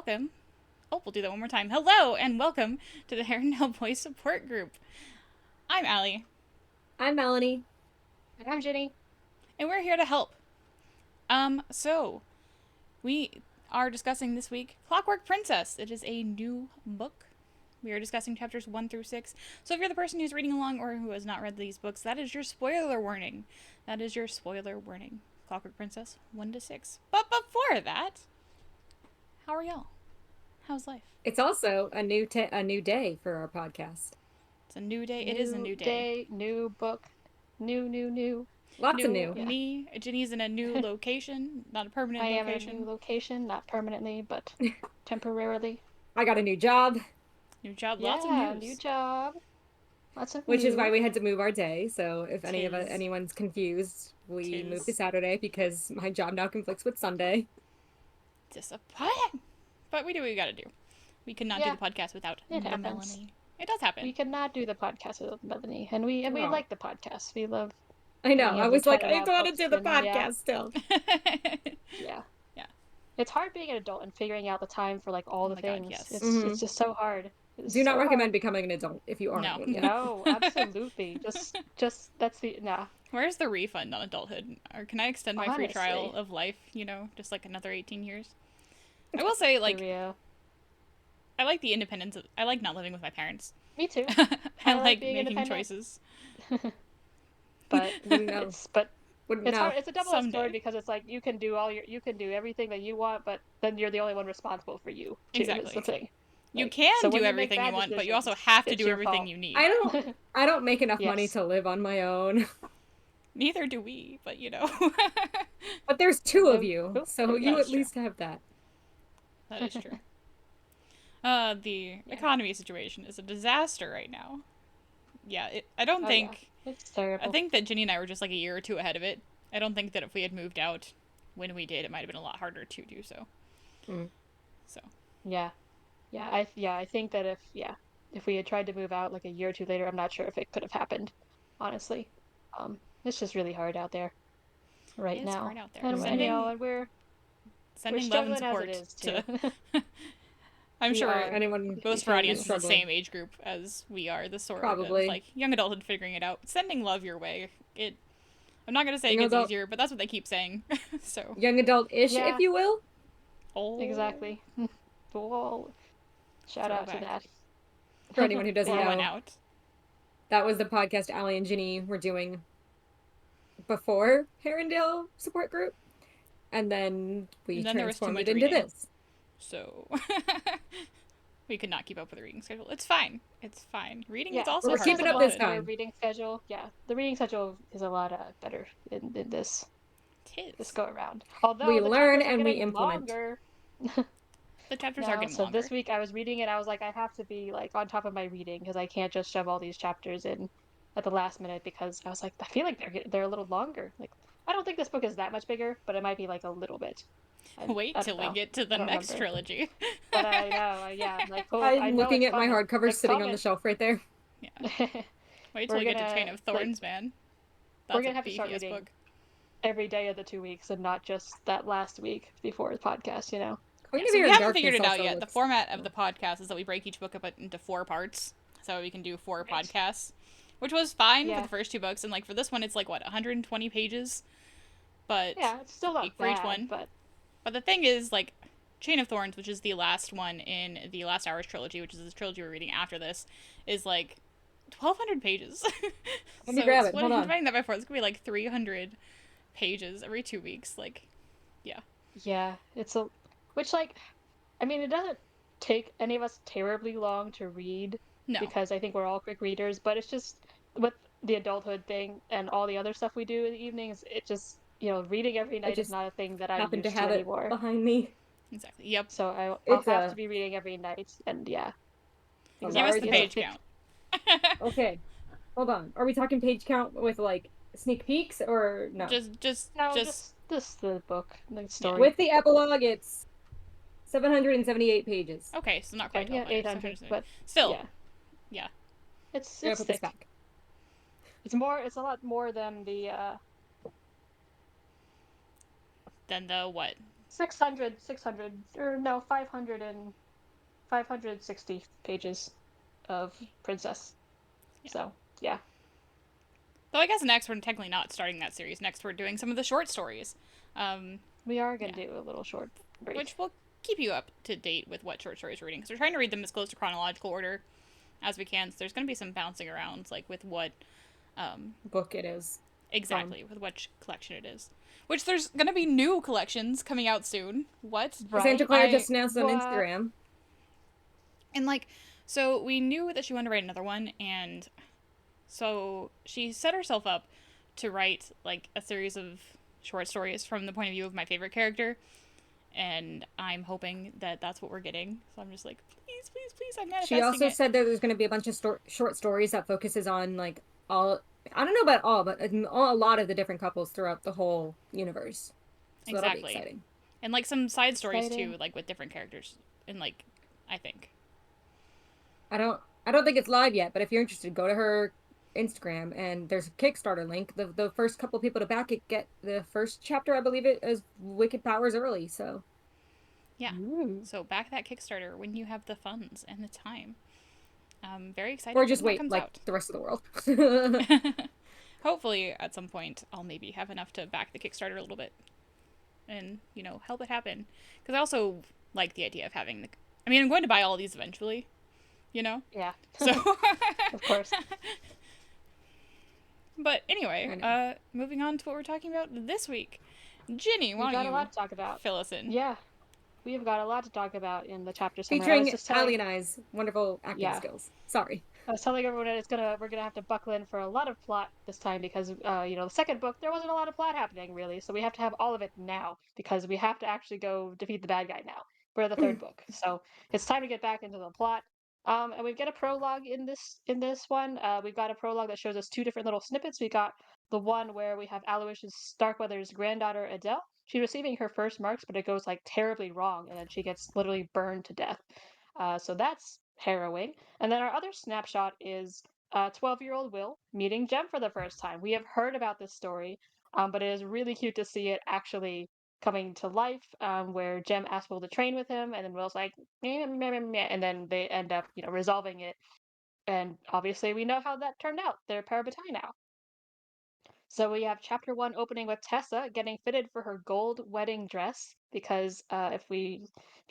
welcome. Oh, we'll do that one more time. Hello, and welcome to the Herondale Boy Support Group. I'm Allie. I'm Melanie. And I'm Ginny. And we're here to help. So, we are discussing this week Clockwork Princess. It is a new book. We are discussing chapters 1 through 6. So if you're the person who's reading along or who has not read these books, that is your spoiler warning. That is your spoiler warning. Clockwork Princess 1 to 6. But before that, how are y'all? How's life? It's also a new day for our podcast. It's a new day. It is a new day. New book. New. Lots of new. Yeah. Me, Ginny's in a new location, not a permanent location. I am in a new location, not permanently, but temporarily. I got a new job. New job, lots of news. New job. Lots of Which news. is why we had to move our day. So if anyone's confused, we moved to Saturday because my job now conflicts with Sunday. Disappointing. But we do what we gotta do. We could not do the podcast without Melanie. It does happen. We could not do the podcast without Melanie, and we like the podcast. We love. I know. I was like, I don't want to do the podcast still. Yeah. It's hard being an adult and figuring out the time for like all the things. God, yes. It's just so hard. Do not recommend becoming an adult if you aren't. No. One yet. No, absolutely. Just that's the nah. Where's the refund on adulthood? Or can I extend my free trial of life? Just like another 18 years. I will say, like, I like the independence of. I like not living with my parents. Me too. I like making choices. But no. It's hard. It's a double-edged sword because it's like you can do everything that you want, but then you're the only one responsible for you. Too, exactly. Is the thing. You can do everything you want, but you also have to do everything you need. I don't make enough money to live on my own. Neither do we, but But there's two of you, so you at least have that. That is true. The economy situation is a disaster right now. Yeah, I don't think... It's terrible. I think that Ginny and I were just like a year or two ahead of it. I don't think that if we had moved out when we did, it might have been a lot harder to do so. So. Yeah. I think that if we had tried to move out like a year or two later, I'm not sure if it could have happened, honestly. It's just really hard out there right now. It's hard out there. And we're sending love and support to... I'm sure most of our audience is the same age group as we are. This sort of like young adulthood figuring it out. Sending love your way. I'm not gonna say it gets easier, but that's what they keep saying. So young adult-ish, if you will. Oh, exactly. Well, shout out to that. For anyone who doesn't know, that was the podcast Allie and Ginny were doing before Herondale Support Group, and then we transformed it into this. So we could not keep up with the reading schedule. It's fine. Reading is also we're hard. keeping up this time. The reading schedule, the reading schedule is a lot better in this go around. Although we learn and we implement. The chapters are getting longer. So this week I was reading it. I was like, I have to be like on top of my reading because I can't just shove all these chapters in at the last minute because I was like, I feel like they're a little longer. Like, I don't think this book is that much bigger, but it might be like a little bit. Wait till we get to the next trilogy. But I know, like, I'm looking at my hardcovers sitting on the shelf right there. Yeah. Wait till we get to Chain of Thorns, man. That's we're gonna have to start reading every day of the 2 weeks and not just that last week before the podcast, So we haven't figured it out yet. The format of the podcast is that we break each book up into 4 parts, so we can do 4 podcasts, which was fine for the first 2 books, and like for this one, it's like 120 pages, but it's still not for bad, each one. But the thing is, like, Chain of Thorns, which is the last one in the Last Hours trilogy, which is the trilogy we're reading after this, is like 1,200 pages. Let me grab it. Hold on. Dividing that by 4, it's gonna be like 300 pages every 2 weeks. Like, yeah. Yeah, which, like, I mean, it doesn't take any of us terribly long to read. No. Because I think we're all quick readers, but it's just with the adulthood thing and all the other stuff we do in the evenings, it just, reading every night is not a thing that I happen used to have anymore. It behind me. Exactly. Yep. So I'll have to be reading every night, and Give us the page count. Okay, hold on. Are we talking page count with like sneak peeks or no? Just the book, the story. With the epilogue, it's 778 pages. Okay, so not quite 800, but still, yeah. It's thick. It's a lot more than the what? 600, or no, 560 pages of Princess. Yeah. So, yeah. Though I guess next we're technically not starting that series. Next we're doing some of the short stories. We are going to do a little short break. Which will keep you up to date with what short stories we're reading. Because we're trying to read them as close to chronological order as we can. So there's going to be some bouncing around, like with what book it is. Exactly, with which collection it is. Which there's going to be new collections coming out soon. What? Right. Cassandra Clare just announced on Instagram. And like, so we knew that she wanted to write another one, and so she set herself up to write like a series of short stories from the point of view of my favorite character, and I'm hoping that that's what we're getting. So I'm just like, please, please, please, I'm manifesting. She also said that there's going to be a bunch of short stories that focuses on like all, I don't know about all, but a lot of the different couples throughout the whole universe. So exactly. That'll be exciting. And like some side stories too, like with different characters, and like, I think. I don't think it's live yet, but if you're interested, go to her Instagram and there's a Kickstarter link. The first couple people to back it get the first chapter, I believe it is Wicked Powers early, so yeah. So back that Kickstarter when you have the funds and the time. Very excited. Or just wait like out. The rest of the world. Hopefully at some point I'll maybe have enough to back the Kickstarter a little bit and, you know, help it happen. Because I also like the idea of having I'm going to buy all these eventually, you know? Yeah. So of course. But anyway, moving on to what we're talking about this week. Ginny, why don't you got a lot to talk about. Fill us in? Yeah. We've got a lot to talk about in the chapter summary. Featuring Allie and I's wonderful acting skills. Sorry. I was telling everyone that we're gonna have to buckle in for a lot of plot this time because the second book there wasn't a lot of plot happening really, so we have to have all of it now because we have to actually go defeat the bad guy now for the third book. So it's time to get back into the plot. And we get a prologue in this one. We've got a prologue that shows us two different little snippets. We got the one where we have Aloysius Starkweather's granddaughter Adele. She's receiving her first marks, but it goes like terribly wrong, and then she gets literally burned to death. So that's harrowing. And then our other snapshot is 12-year-old Will meeting Jem for the first time. We have heard about this story, but it is really cute to see it actually coming to life, where Jem asks Will to train with him, and then Will's like, meh, meh, meh, meh, and then they end up, resolving it. And obviously, we know how that turned out. They're parabatai now. So we have chapter 1 opening with Tessa getting fitted for her gold wedding dress because if you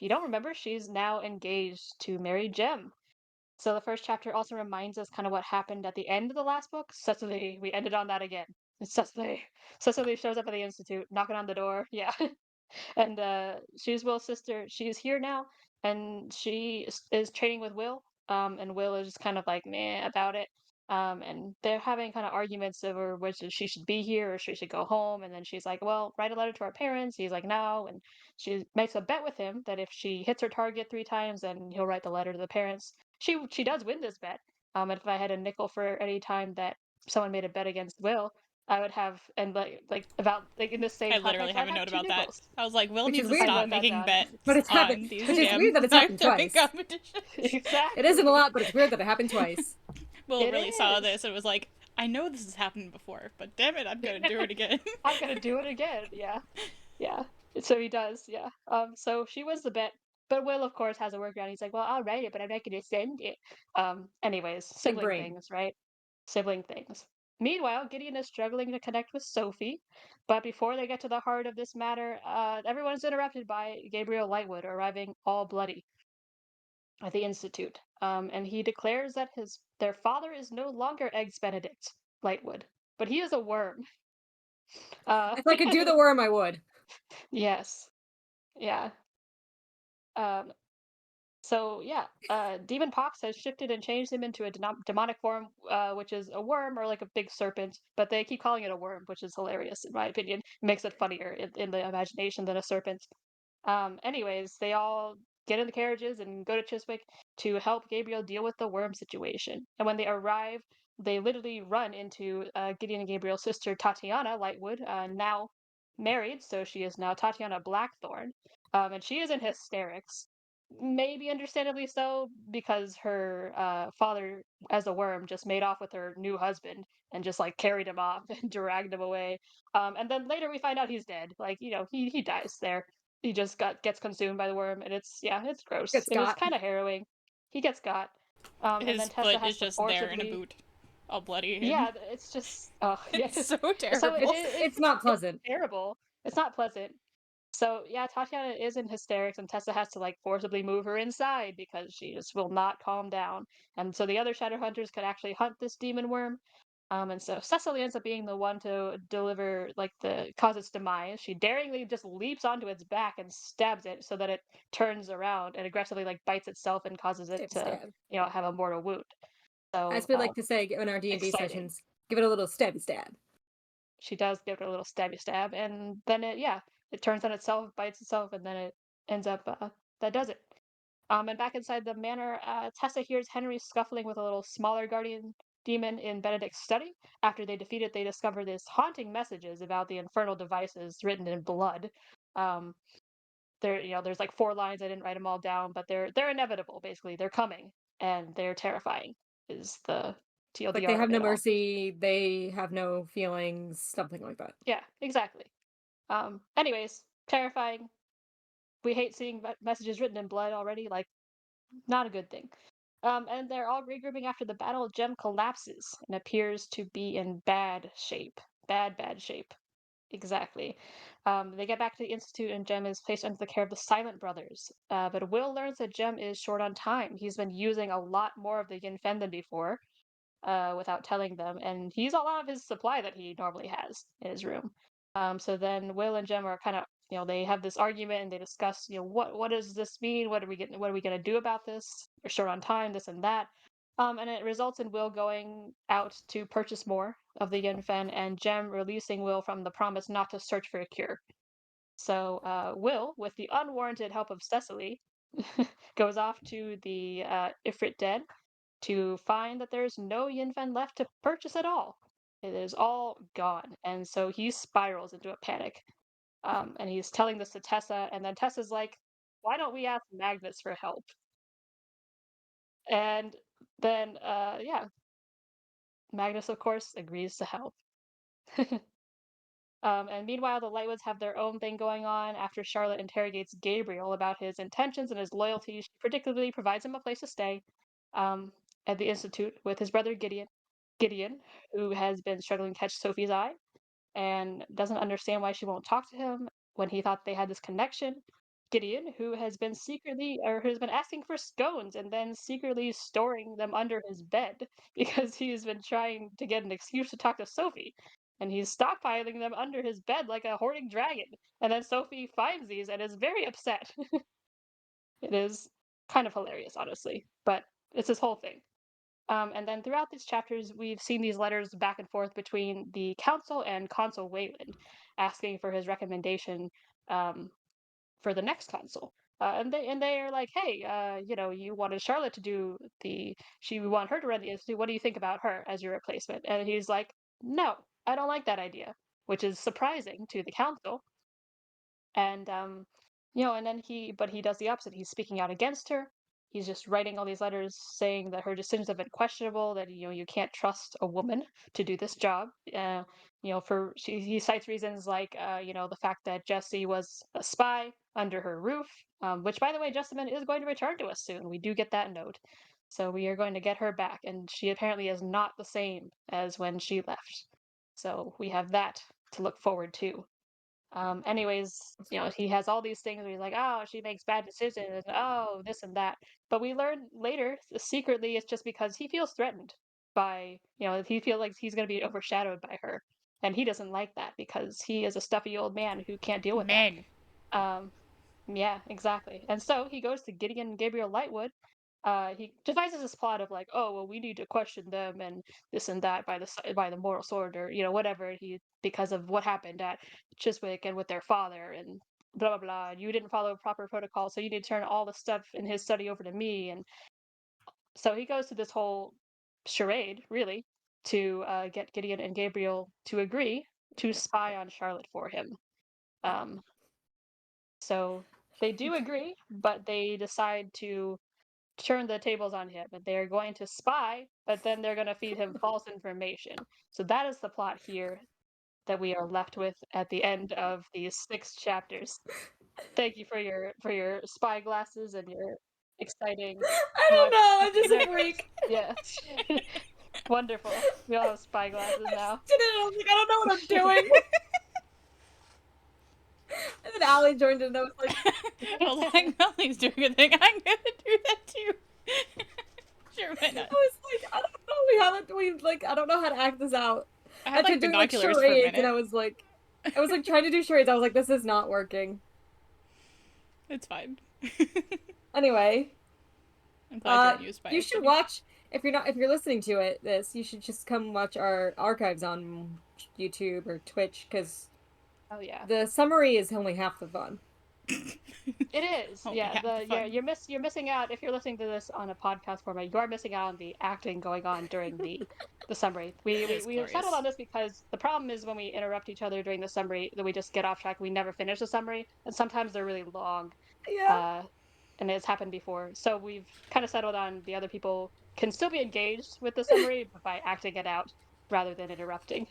don't remember, she's now engaged to marry Jem. So the first chapter also reminds us kind of what happened at the end of the last book. Cecily, we ended on that again. It's Cecily. Cecily shows up at the institute, knocking on the door. Yeah. And she's Will's sister. She's here now, and she is training with Will. And Will is just kind of like meh about it. And they're having kind of arguments over whether she should be here or she should go home. And then she's like, "Well, write a letter to our parents." He's like, "No." And she makes a bet with him that if she hits her target 3 times, then he'll write the letter to the parents. She does win this bet. And if I had a nickel for any time that someone made a bet against Will, I would have, and about in the same. I literally have a note about that. I was like, Will needs to stop making bets. But it's happened. These Which is weird that it's happened twice. Exactly. It isn't a lot, but it's weird that it happened twice. Will really saw this and was like, I know this has happened before, but damn it, I'm gonna do it again. I'm gonna do it again. Yeah. So he does. Yeah. So she wins the bet. But Will, of course, has a workaround. He's like, "Well, I'll write it, but I'm not going to send it." Anyways, sibling things, right? Sibling things. Meanwhile, Gideon is struggling to connect with Sophie, but before they get to the heart of this matter, everyone's interrupted by Gabriel Lightwood arriving all bloody at the Institute. And he declares that their father is no longer Eggs Benedict Lightwood, but he is a worm. If I could do the worm, I would. Yes. Yeah. So yeah, Demon Pox has shifted and changed him into a demonic form, which is a worm or like a big serpent, but they keep calling it a worm, which is hilarious in my opinion. It makes it funnier in the imagination than a serpent. Anyways, they all get in the carriages and go to Chiswick to help Gabriel deal with the worm situation. And when they arrive, they literally run into Gideon and Gabriel's sister Tatiana Lightwood, now married, so she is now Tatiana Blackthorn, and she is in hysterics. Maybe understandably so, because her father, as a worm, just made off with her new husband and just like carried him off and dragged him away. And then later we find out he's dead. Like, he dies there. he just gets consumed by the worm, and it's gross. It was kind of harrowing. He gets got. His and then Tessa foot has is to just forcibly... there in a boot, all bloody. Yeah, it's just it's so terrible. So it's not pleasant. It's terrible. It's not pleasant. So yeah, Tatiana is in hysterics, and Tessa has to like forcibly move her inside because she just will not calm down. And so the other Shadowhunters could actually hunt this demon worm. And so Cecily ends up being the one to deliver, like, cause its demise. She daringly just leaps onto its back and stabs it so that it turns around and aggressively like bites itself and causes it to have a mortal wound. So as we like to say in our D&D sessions, give it a little stabby stab. She does give it a little stabby stab, and then it turns on itself, bites itself, and then it ends up that does it. And back inside the manor, Tessa hears Henry scuffling with a little smaller guardian demon in Benedict's study. After they defeat it, they discover this haunting messages about the infernal devices written in blood. There's like 4 lines. I didn't write them all down, but they're inevitable. Basically, they're coming and they're terrifying. Is the TLDR? Like they have no mercy, they have no feelings, something like that. Yeah, exactly. Anyways, terrifying. We hate seeing messages written in blood already. Like, not a good thing. And they're all regrouping after the battle. Jem collapses and appears to be in bad shape. Bad shape. Exactly. They get back to the Institute, and Jem is placed under the care of the Silent Brothers. But Will learns that Jem is short on time. He's been using a lot more of the Yin Fen than before, without telling them, and he's all out of his supply that he normally has in his room. So then Will and Jem are kind of, they have this argument and they discuss, what does this mean? What are we gonna do about this? We're short on time, this and that. And it results in Will going out to purchase more of the Yin Fen, and Jem releasing Will from the promise not to search for a cure. So Will, with the unwarranted help of Cecily, goes off to the Ifrit Den to find that there's no Yin Fen left to purchase at all. It is all gone. And so he spirals into a panic. And he's telling this to Tessa, and then Tessa's like, why don't we ask Magnus for help? And then, Magnus, of course, agrees to help. And meanwhile, the Lightwoods have their own thing going on. After Charlotte interrogates Gabriel about his intentions and his loyalty, she predictably provides him a place to stay at the Institute with his brother Gideon, who has been struggling to catch Sophie's eye and doesn't understand why she won't talk to him when he thought they had this connection. Gideon, who has been asking for scones and then secretly storing them under his bed because he's been trying to get an excuse to talk to Sophie. And he's stockpiling them under his bed like a hoarding dragon. And then Sophie finds these and is very upset. It is kind of hilarious, honestly, but it's his whole thing. And then throughout these chapters, we've seen these letters back and forth between the council and Consul Wayland, asking for his recommendation for the next consul. And they are like, hey, you wanted Charlotte to do we want her to run the institute. What do you think about her as your replacement? And he's like, no, I don't like that idea, which is surprising to the council. And and then he does the opposite. He's speaking out against her. He's just writing all these letters saying that her decisions have been questionable, that you can't trust a woman to do this job. He cites reasons like the fact that Jessie was a spy under her roof, which, by the way, Jessamine is going to return to us soon. We do get that note. So we are going to get her back, and she apparently is not the same as when she left. So we have that to look forward to. Anyways, he has all these things where he's like, oh, she makes bad decisions, oh, this and that. But we learn later, secretly, it's just because he feels threatened by, he feels like he's going to be overshadowed by her. And he doesn't like that because he is a stuffy old man who can't deal with that. Yeah, exactly. And so he goes to Gideon and Gabriel Lightwood. He devises this plot of like, oh well, we need to question them and this and that by the moral sword, or whatever, because of what happened at Chiswick and with their father and blah blah blah. You didn't follow proper protocol, so you need to turn all the stuff in his study over to me. And so he goes to this whole charade, really, to get Gideon and Gabriel to agree to spy on Charlotte for him. So they do agree, but they decide to turn the tables on him, and they're going to spy, but then they're going to feed him false information. So that is the plot here that we are left with at the end of these 6 chapters. Thank you for your spy glasses and your exciting. I don't know. I'm just a freak. Yeah. Wonderful. We all have spy glasses now. I was like, I don't know what I'm doing. And then Allie joined in and I was like, I was like, Melly's doing a thing. I'm gonna do that too. Sure, why not? I was like, I don't know. I don't know how to act this out. I had like binoculars for a minute. And I was like trying to do charades. I was like, this is not working. It's fine. Anyway, I'm glad you're used by you should watch if you're listening to this, you should just come watch our archives on YouTube or Twitch because the summary is only half the fun. It is. You're missing out if you're listening to this on a podcast format. You are missing out on the acting going on during the summary. We settled on this because the problem is when we interrupt each other during the summary that we just get off track. We never finish the summary, and sometimes they're really long. Yeah. And it's happened before. So we've kind of settled on the other people can still be engaged with the summary by acting it out rather than interrupting.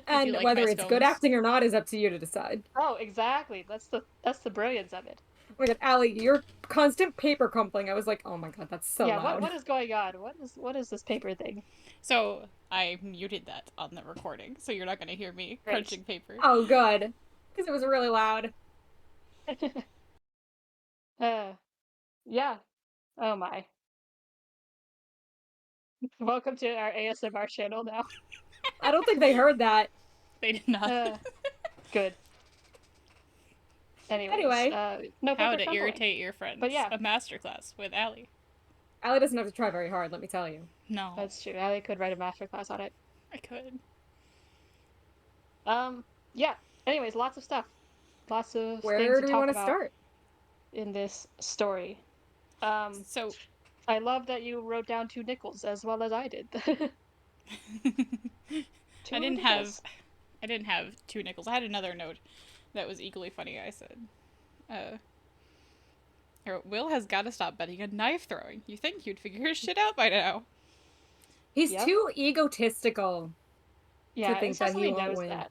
And like whether it's good acting or not is up to you to decide. Oh, exactly. That's the brilliance of it. Oh my god, Allie, your constant paper crumpling. I was like, oh my god, that's so loud. What is going on? What is this paper thing? So I muted that on the recording, so you're not going to hear me crunching paper. Oh, good. Because it was really loud. Yeah. Oh my. Welcome to our ASMR channel now. I don't think they heard that. They did not. Good. Anyway, no how to irritate your friends. But yeah, a masterclass with Allie. Allie doesn't have to try very hard, let me tell you. No, that's true. Allie could write a masterclass on it. I could. Yeah. Anyways, lots of stuff. Lots of Where things do we want to start in this story? So I love that you wrote down 2 nickels as well as I did. I didn't have 2 nickels. I had another note that was equally funny. I said, Will has got to stop betting and knife throwing. You think you'd figure his shit out by now. He's too egotistical to think that he won't win.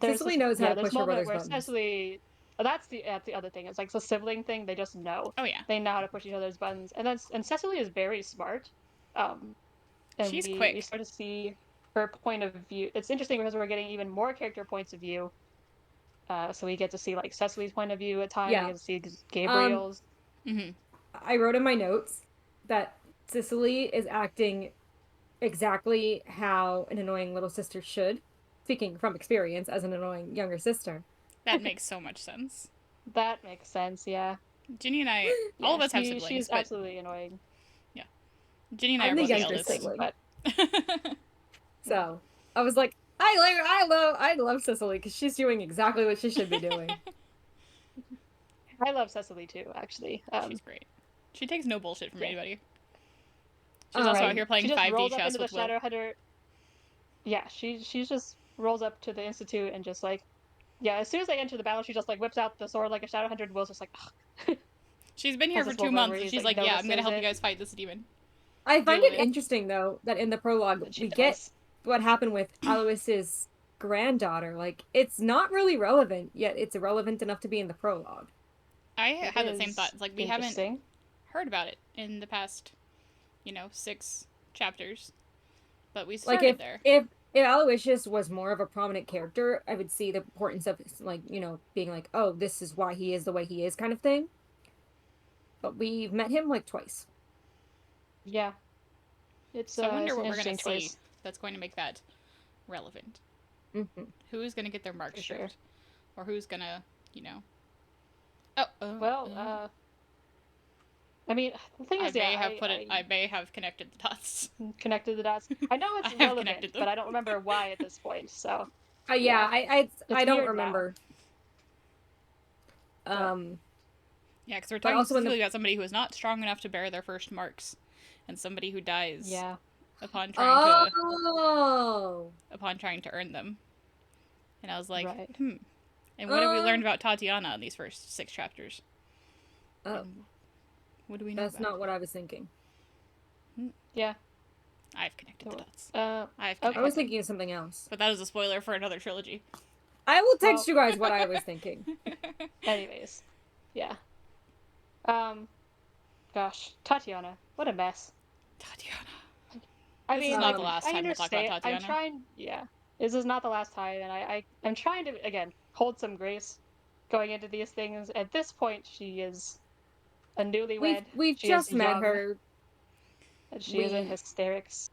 Cicely knows how to push her brother's buttons. Cicely, that's the other thing. It's like the sibling thing. They just know. Oh yeah. They know how to push each other's buttons, and Cicely is very smart. And she's quick. We start to see her point of view. It's interesting because we're getting even more character points of view. So we get to see like Cecily's point of view at times. We get to see Gabriel's. I wrote in my notes that Cicely is acting exactly how an annoying little sister should, speaking from experience as an annoying younger sister. That makes so much sense. That makes sense, yeah. Ginny and I, all of us have siblings. She's absolutely annoying. Yeah. Ginny and I are both the youngest sibling. But... So, I was like, I love Cicely because she's doing exactly what she should be doing. I love Cicely too, actually. She's great. She takes no bullshit from anybody. She's also out here playing 5D chess with Will. Shadowhunter. Yeah, she just rolls up to the Institute and just like, as soon as they enter the battle, she just like whips out the sword like a Shadowhunter, and Will's just like, ugh. She's been here for 2 months, and she's like, yeah, I'm gonna help you guys fight this demon. I find it interesting, though, that in the prologue, we get what happened with Alois's granddaughter. Like, it's not really relevant, yet it's relevant enough to be in the prologue. I had the same thought. It's like, we haven't heard about it in the past, 6 chapters. But we started there. If Aloysius was more of a prominent character, I would see the importance of, like, being like, oh, this is why he is the way he is kind of thing. But we've met him, like, twice. Yeah. So I wonder what we're going to see that's going to make that relevant. Mm-hmm. Who's going to get their marks stripped? Sure. Or who's going to, I mean, the thing is, I may have connected the dots. Connected the dots. I know it's relevant, but I don't remember why at this point, so... I don't remember. Yeah, because we're talking specifically about somebody who is not strong enough to bear their first marks, and somebody who dies upon trying to earn them. And I was like, And what have we learned about Tatiana in these first 6 chapters? What do we know? That's not what I was thinking. Yeah. I've connected the dots. I was thinking of something else. But that is a spoiler for another trilogy. I will text you guys what I was thinking. Anyways, yeah. Gosh, Tatiana, what a mess. Tatiana. I This mean, is not the last I time we'll talk about understand. Tatiana. I'm trying. Yeah, this is not the last time, and I'm trying to again hold some grace going into these things. At this point, she is a newlywed. We've She just is met young, her. and she is in hysterics.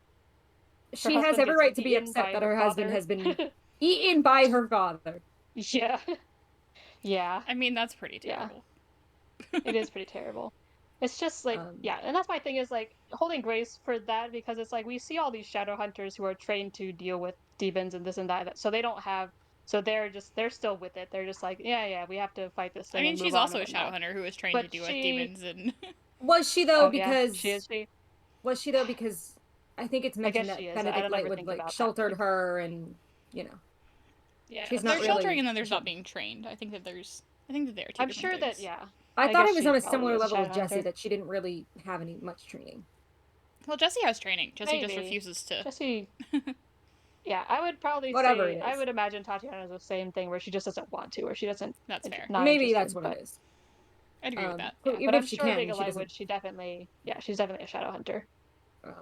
Her She has husband every gets right to be eaten upset by that her her husband father. has been eaten by her father. Yeah, yeah, I mean, that's pretty terrible. it is pretty terrible. It's just like, yeah, and that's my thing is like holding grace for that because it's like we see all these shadow hunters who are trained to deal with demons and this and that, so they don't have, so they're still with it. They're just like, yeah, we have to fight this thing. I mean, and move she's on also and a shadow whatnot. hunter who was trained But to deal with demons and. Was she though? Oh yeah, Because she is. was she though? Because I think it's I mentioned guess she that is. I Benedict don't ever Lightwood think like about sheltered that. her, and you know, Yeah, she's not there's really sheltering and then there's not being trained. I think that there are two I'm different sure things. that yeah. I thought guess it was she on a probably similar is level with shadow Jessie hunter. that she didn't really have any much training. Well, Jessie has training. Jessie Maybe. just refuses to. Jessie. Yeah, I would probably Whatever say it I is. would imagine Tatiana is the same thing where she just doesn't want to, or she doesn't. That's fair. Not Maybe interested, that's what but, it is. I'd agree with that. Yeah, Even but if I'm she sure can, Vega she doesn't. Lightwood, she's definitely a shadow hunter.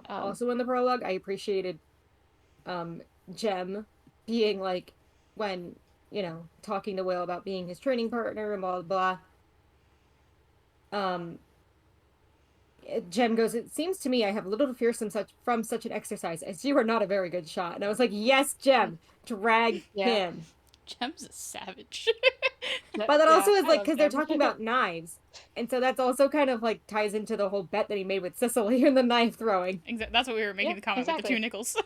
Also in the prologue, I appreciated Jem being like, when, talking to Will about being his training partner and blah, blah, blah. Jem goes, it seems to me I have little to fear from such an exercise, as you are not a very good shot. And I was like, yes, Jem, drag him. Jem's a savage. But that also is like, because they're talking about knives. And so that's also kind of like ties into the whole bet that he made with Cicely and the knife throwing. That's what we were making the comment with the 2 nickels.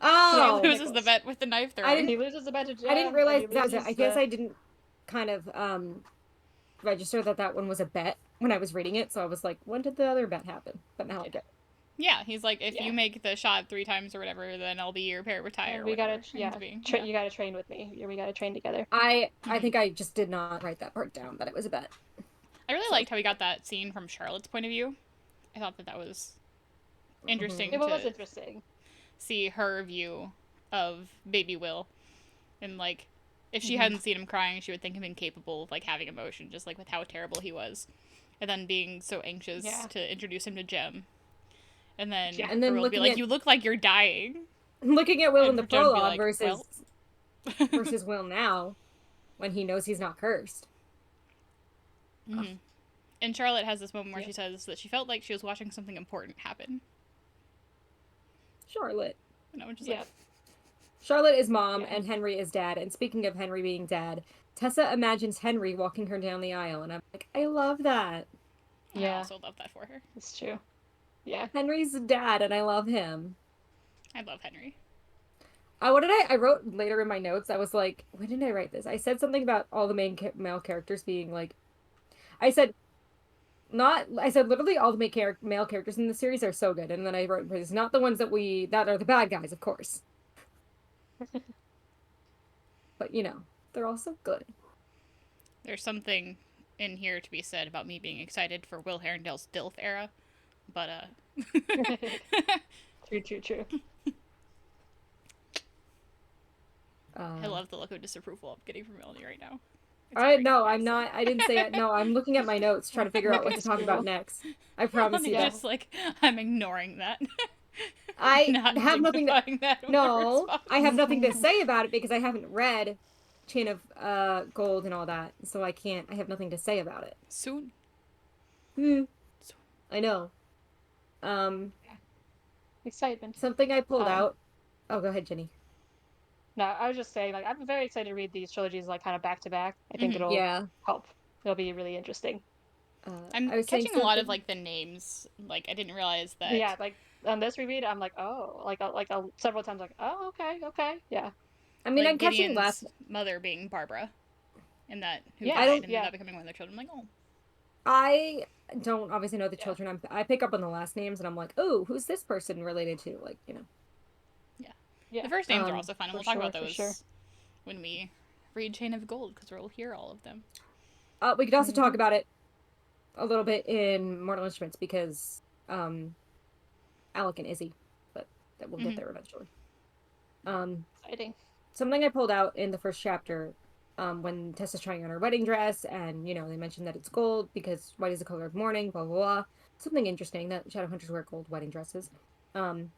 Oh! He loses the bet with the knife throwing. He loses the bet to Jem. I didn't realize that was it. I guess the... I didn't kind of register that one was a bet when I was reading it. So I was like, when did the other bet happen? But now I get it. Yeah, he's like, if you make the shot 3 times or whatever, then I'll be your pair retire. We gotta, you gotta train with me. We gotta train together. I think I just did not write that part down, but it was a bet. I really liked how we got that scene from Charlotte's point of view. I thought that was interesting. It was interesting. See her view of baby Will, and like, if she hadn't seen him crying, she would think him incapable of like having emotion, just like with how terrible he was, and then being so anxious to introduce him to Jem. And then Will would be like, you look like you're dying. Looking at Will in the prologue like, versus Will now, when he knows he's not cursed. Mm-hmm. And Charlotte has this moment where she says that she felt like she was watching something important happen. Charlotte. And I was just like... Charlotte is mom and Henry is dad. And speaking of Henry being dad, Tessa imagines Henry walking her down the aisle. And I'm like, I love that. I also love that for her. It's true. Yeah. Henry's dad, and I love him. I love Henry. What did I wrote later in my notes, I was like, when did I write this? I said something about all the male characters being like, I said literally all the male characters in the series are so good. And then I wrote, it's not the ones that are the bad guys, of course. But, they're also good. There's something in here to be said about me being excited for Will Herondale's DILF era. But, True. I love the look of disapproval I'm getting from Melanie right now. No, I'm not. I didn't say it. No, I'm looking at my notes, trying to figure out what to talk about next. I promise you that. Just like, I'm ignoring that. I have nothing I have nothing to say about it because I haven't read Chain of Gold and all that, so I have nothing to say about it. Soon. I know. Excitement. Something I pulled out. Oh, go ahead, Ginny. No, I was just saying, like, I'm very excited to read these trilogies, like, kind of back to back. I think it'll help. It'll be really interesting. I'm catching a lot of, like, the names. Like, I didn't realize that. Yeah, like, on this reread, I'm like, oh, several times, like, oh, okay, yeah. I mean, like, I'm catching Gideon's mother being Barbara, and that who died, and ended up becoming one of their children. I'm like, oh. I don't obviously know the children. I pick up on the last names, and I'm like, oh, who's this person related to? Like, Yeah. The first names are also fun, and we'll talk about those when we read Chain of Gold, because we'll hear all of them. We could also talk about it a little bit in Mortal Instruments, because Alec and Izzy, but that we'll get there eventually. Exciting. something I pulled out in the first chapter, when Tessa's trying on her wedding dress, and they mentioned that it's gold because white is the color of mourning, blah blah blah. Something interesting that Shadowhunters wear gold wedding dresses. There's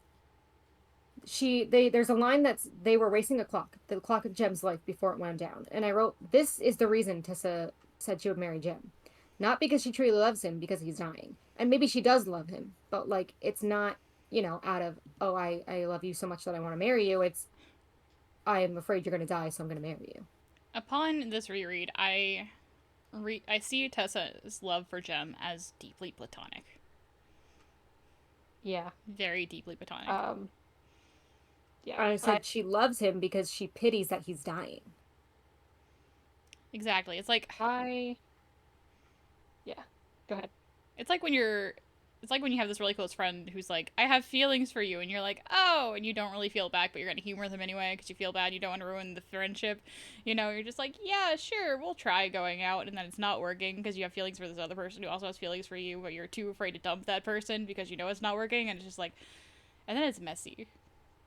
a line that's they were racing the clock of Jem's life before it wound down, and I wrote, this is the reason Tessa said she would marry Jem, not because she truly loves him, because he's dying, and maybe she does love him, but like it's not out of I love you so much that I want to marry you. It's I am afraid you're going to die, so I'm going to marry you. Upon this reread, I see Tessa's love for Jem as deeply platonic. Yeah. Very deeply platonic. Yeah. I said she loves him because she pities that he's dying. Exactly. It's like Yeah. Go ahead. It's like when you have this really close friend who's like, I have feelings for you, and you're like, oh, and you don't really feel back, but you're going to humor them anyway because you feel bad, you don't want to ruin the friendship. You're just like, yeah, sure, we'll try going out, and then it's not working because you have feelings for this other person who also has feelings for you, but you're too afraid to dump that person because it's not working, and it's just like, and then it's messy.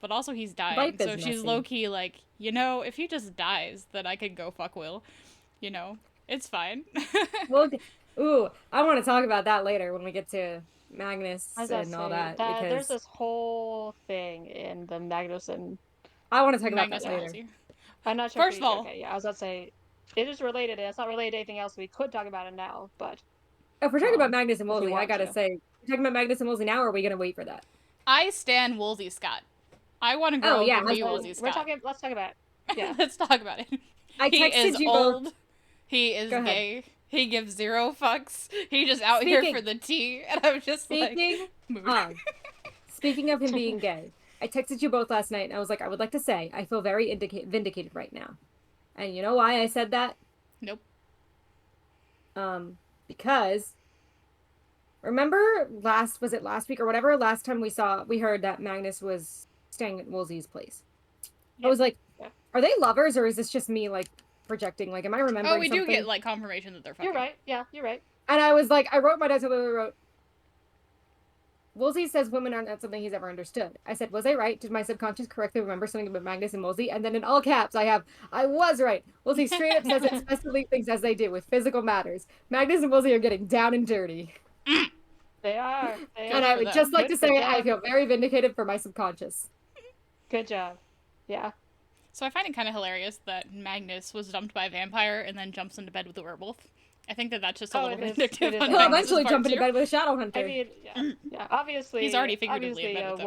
But also he's dying, so she's low-key like, if he just dies, then I could go fuck Will. It's fine. Well, ooh, I want to talk about that later when we get to Magnus and all that. Because there's this whole thing in the Magnus and... I want to talk about that later. I'm not sure. First of all... Okay, yeah, I was about to say, it is related, and it's not related to anything else. We could talk about it now, but... If we're talking about Magnus and Wolsey, I gotta say, we're talking about Magnus and Wolsey now, or are we gonna wait for that? I stan Wolsey Scott. I want to grow up and be Wolsey Scott. Let's talk about it. Yeah. Let's talk about it. He is old. He is gay. He gives zero fucks. He just out here for the tea. And I'm just speaking of him being gay, I texted you both last night and I was like, I would like to say, I feel very vindicated right now. And you know why I said that? Nope. Because remember last week or whatever, last time we heard that Magnus was staying at Wolsey's place. Yep. I was like, are they lovers or is this just me like projecting? Like, am I remembering something? Do get like confirmation that they're fucking. You're right. Yeah, you're right. And I was like, I wrote my notes. I wrote, Wolsey says women aren't something he's ever understood. I said, was I right? Did my subconscious correctly remember something about Magnus and Wolsey? And then in all caps, I was right. Wolsey straight up says it's best to leave things as they do with physical matters. Magnus and Wolsey are getting down and dirty. They are. And I would just like to say I feel very vindicated for my subconscious. Good job. Yeah. So I find it kind of hilarious that Magnus was dumped by a vampire and then jumps into bed with a werewolf. I think that's just a little vindictive. He'll eventually jump into bed with a Shadowhunter. I mean, yeah. Obviously, he's already figuratively in bed with him.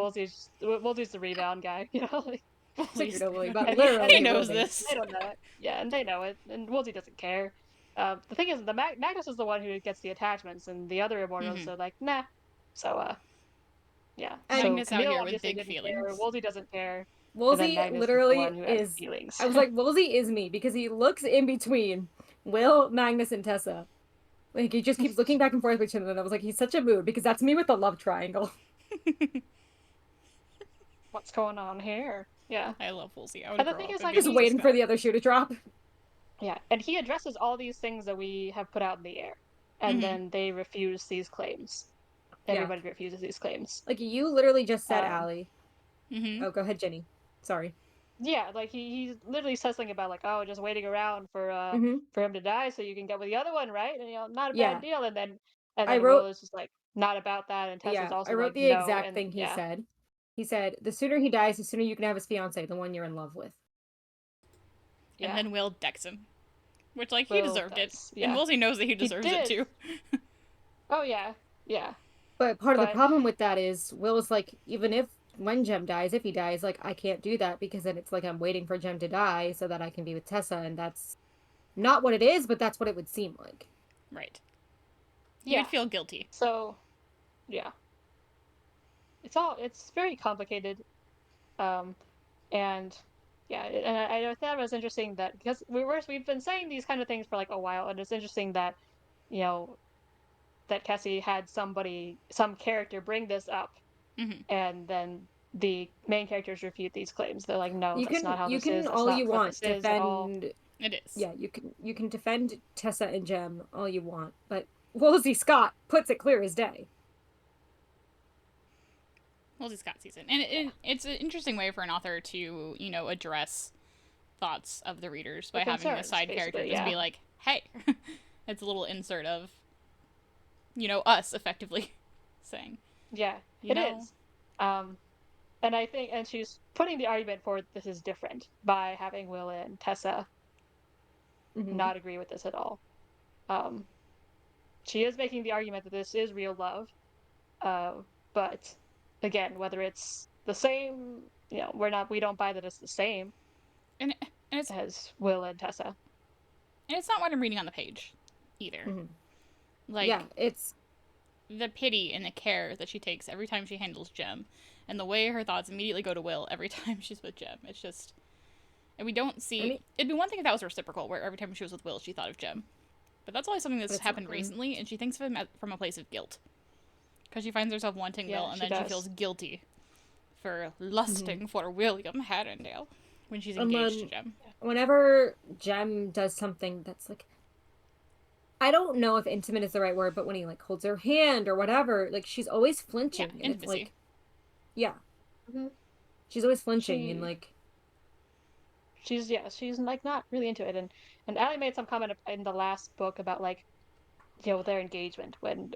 Wolsey's the rebound guy. Figuratively, but literally, he knows this. They don't know it. Yeah, and they know it, and Wolsey doesn't care. The thing is, Magnus is the one who gets the attachments, and the other immortals are like, nah. So, yeah. Magnus out here with big feelings. Wolsey doesn't care. Wolsey literally is. I was like, Wolsey is me because he looks in between Will, Magnus, and Tessa. Like he just keeps looking back and forth between them. And I was like, he's such a mood because that's me with the love triangle. What's going on here? Yeah, I love Wolsey. The thing is, like, just waiting for the other shoe to drop. Yeah, and he addresses all these things that we have put out in the air, and then they refuse these claims. Everybody refuses these claims. Like you literally just said, Allie. Oh, go ahead, Ginny. Sorry. Yeah, like he literally says something about like, oh, just waiting around for him to die so you can get with the other one, right? And not a bad deal. And then Will is just like, not about that. And Tessa's also I wrote like, the exact thing he said. He said, the sooner he dies, the sooner you can have his fiance, the one you're in love with. Yeah. And then Will decks him. Which, like, he deserved it. Yeah. And Wolsey knows that he deserves it, too. Oh, yeah. Yeah. But part of the problem with that is, Will is like, when Jem dies, if he dies, like, I can't do that because then it's like I'm waiting for Jem to die so that I can be with Tessa, and that's not what it is, but that's what it would seem like. Right. You'd feel guilty. So, yeah. It's very complicated. And, yeah, and I thought it was interesting that, because we've been saying these kind of things for, like, a while, and it's interesting that, that Cassie had some character bring this up, and then the main characters refute these claims. They're like, no, that's not how this is. You can all you want defend. It is. Yeah, you can defend Tessa and Jem all you want, but Wolsey Scott puts it clear as day. Wolsey Scott sees it, and it's an interesting way for an author to address thoughts of the readers by having the side character just be like, hey. It's a little insert of, us effectively saying. Yeah, it is. And I think, and she's putting the argument for this is different by having Will and Tessa not agree with this at all. She is making the argument that this is real love, but again, whether it's the same, we don't buy that it's the same, and it's, as Will and Tessa. And it's not what I'm reading on the page, either. It's the pity and the care that she takes every time she handles Jem, and the way her thoughts immediately go to Will every time she's with Jem. It's just, and we don't see. It'd be one thing if that was reciprocal, where every time she was with Will, she thought of Jem. But that's only something that's happened recently, and she thinks of him from a place of guilt. Because she finds herself wanting Will, and then she feels guilty for lusting for William Herondale when she's engaged to Jem. Whenever Jem does something that's like, I don't know if intimate is the right word, but when he holds her hand or whatever, she's always flinching. Yeah, intimacy. It's she's always flinching and she's not really into it. And Allie made some comment in the last book about their engagement when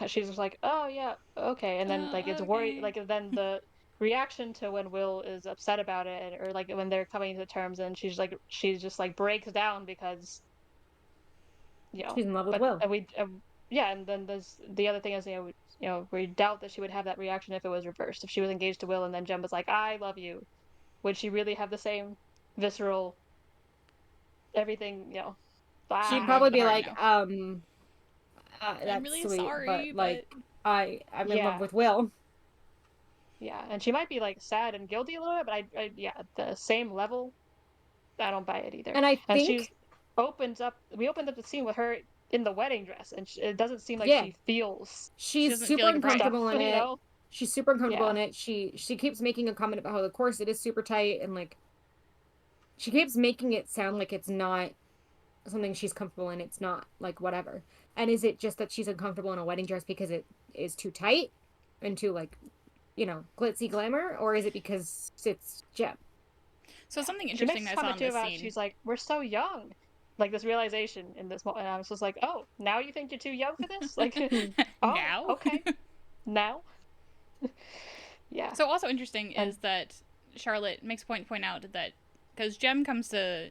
she's just like, oh yeah, okay, and then it's worried, then the reaction to when Will is upset about it, or when they're coming to terms, and she's just breaks down because she's in love with Will. And then there's the other thing is we doubt that she would have that reaction if it was reversed, if she was engaged to Will and then Jem was like, I love you. Would she really have the same visceral everything? She'd probably be like, I'm that's really sweet, sorry, but I'm in love with Will. Yeah, and she might be sad and guilty a little bit, but I at the same level, I don't buy it either. And I think we opened up the scene with her in the wedding dress, and it doesn't seem like she feels. She's super uncomfortable in it. She's super uncomfortable in it. She keeps making a comment about how the corset is super tight, and she keeps making it sound like it's not something she's comfortable in. It's not whatever. And is it just that she's uncomfortable in a wedding dress because it is too tight and too glitzy glamour, or is it because it's Jem? So something interesting I saw in this scene. She's like, we're so young. This realization in this moment, and I was just like, oh, now you think you're too young for this? Oh, now? Okay. Now? Yeah. So also interesting is that Charlotte makes a point to point out that, because Jem comes to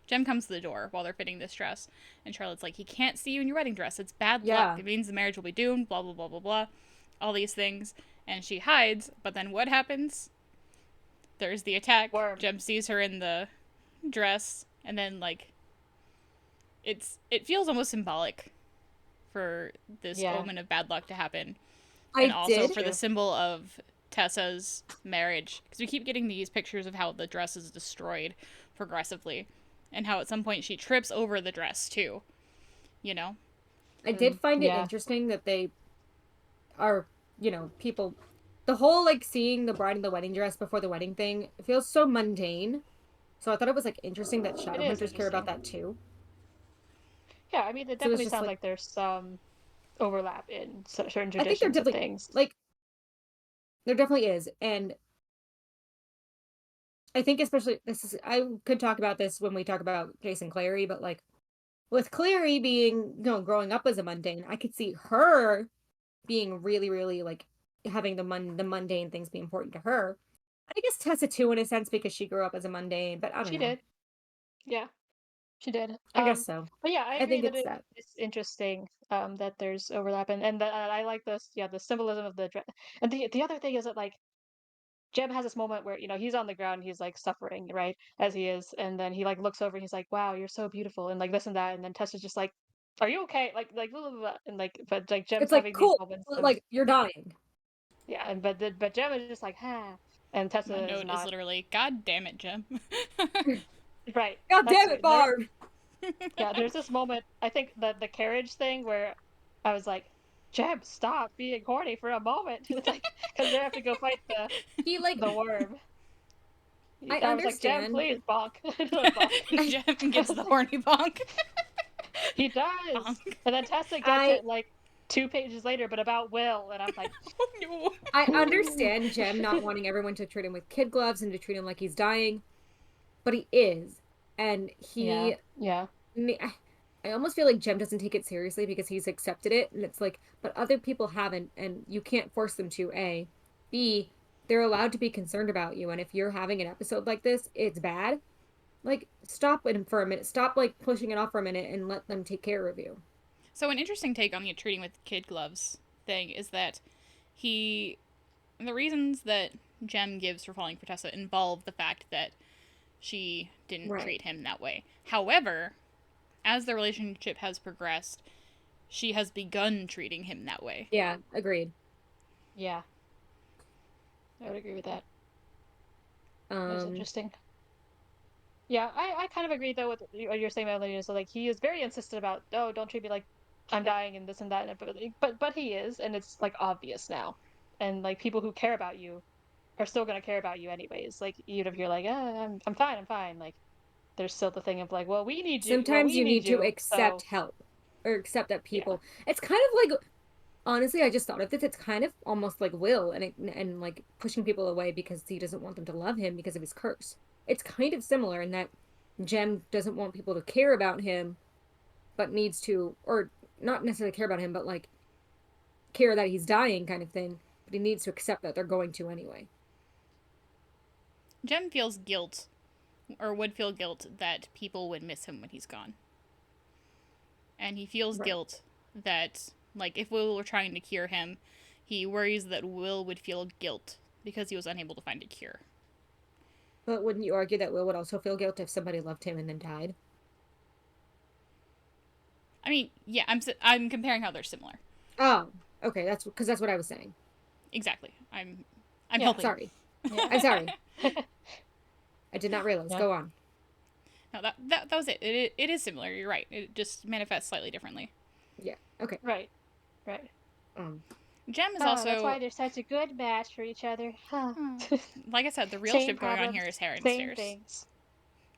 the door while they're fitting this dress, and Charlotte's like, he can't see you in your wedding dress. It's bad luck. It means the marriage will be doomed, blah, blah, blah, blah, blah. All these things. And she hides, but then what happens? There's the attack. Worm. Jem sees her in the dress, and then, it feels almost symbolic for this omen of bad luck to happen. And also for the symbol of Tessa's marriage. Because we keep getting these pictures of how the dress is destroyed progressively. And how at some point she trips over the dress, too. I did find it interesting that they are, people... The whole, seeing the bride in the wedding dress before the wedding thing, it feels so mundane. So I thought it was, interesting that Shadowhunters care about that, too. Yeah, I mean, it definitely sounds like there's some overlap in certain traditions. I think there definitely, things. There definitely is. And I think especially, I could talk about this when we talk about Jason Clary, but, with Clary being, growing up as a mundane, I could see her being really, really, having the mundane things be important to her. I guess Tessa too, in a sense, because she grew up as a mundane, but I don't know. She did. Yeah, she did. I guess so. But yeah, I agree that it's interesting that there's overlap, and that I like this. Yeah, the symbolism of the dress. And the other thing is that Jem has this moment where he's on the ground, he's suffering, right, as he is, and then he looks over, and he's like, "Wow, you're so beautiful," and this and that, and then Tessa's just like, "Are you okay?" Blah, blah, blah. And but Jem's having cool. these moments of, you're dying. Yeah, and but Jem is just like, "Ha," and Tessa My note is literally, "God damn it, Jem." Right. God damn it, Barb. Yeah, there's this moment. I think the carriage thing where I was like, Jem, stop being horny for a moment. Because they have to go fight the worm. I understand. Was like, Jem, please, bonk. Jem gets the horny bonk. He does. Bonk. And then Tessa gets it 2 pages later, but about Will, and I'm like, oh, no. I understand Jem not wanting everyone to treat him with kid gloves and to treat him like he's dying. but he is. And he... Yeah. I almost feel like Jem doesn't take it seriously because he's accepted it, and it's like, but other people haven't, and you can't force them to, A. B, they're allowed to be concerned about you, and if you're having an episode like this, it's bad. Like, stop it for a minute. Stop, like, pushing it off for a minute and let them take care of you. So an interesting take on the treating with kid gloves thing is that the reasons that Jem gives for falling for Tessa involve the fact that she didn't treat him that way. However, as the relationship has progressed, she has begun treating him that way. Yeah, agreed. Yeah. I would agree with that. That's interesting. Yeah, I kind of agree, though, with what you're saying about Lena. So, like, he is very insistent about, oh, don't treat me like I'm dying and this and that. But he is, and it's, like, obvious now. And, like, people who care about you are still going to care about you anyways. Like, even if you're like, I'm fine. Like, there's still the thing of, like, well, we need you. Sometimes you need to accept help. Or accept that people... Yeah. It's kind of like... Honestly, I just thought of this. It's kind of almost like Will and like pushing people away because he doesn't want them to love him because of his curse. It's kind of similar in that Jem doesn't want people to care about him, but needs to, or not necessarily care about him, but like care that he's dying kind of thing. But he needs to accept that they're going to anyway. Jem feels guilt, or would feel guilt, that people would miss him when he's gone. And he feels guilt that... Like, if Will were trying to cure him, he worries that Will would feel guilt because he was unable to find a cure. But wouldn't you argue that Will would also feel guilt if somebody loved him and then died? I mean, yeah, I'm comparing how they're similar. Oh, okay, that's what I was saying. Exactly. I'm helping. Sorry. Yeah. I'm sorry. I did not realize. Go on. No, that was it. It is similar. You're right. It just manifests slightly differently. Yeah. Okay. Right. Jem is also... That's why they're such a good match for each other. Like I said, the real ship going on here is Heronstairs. Things.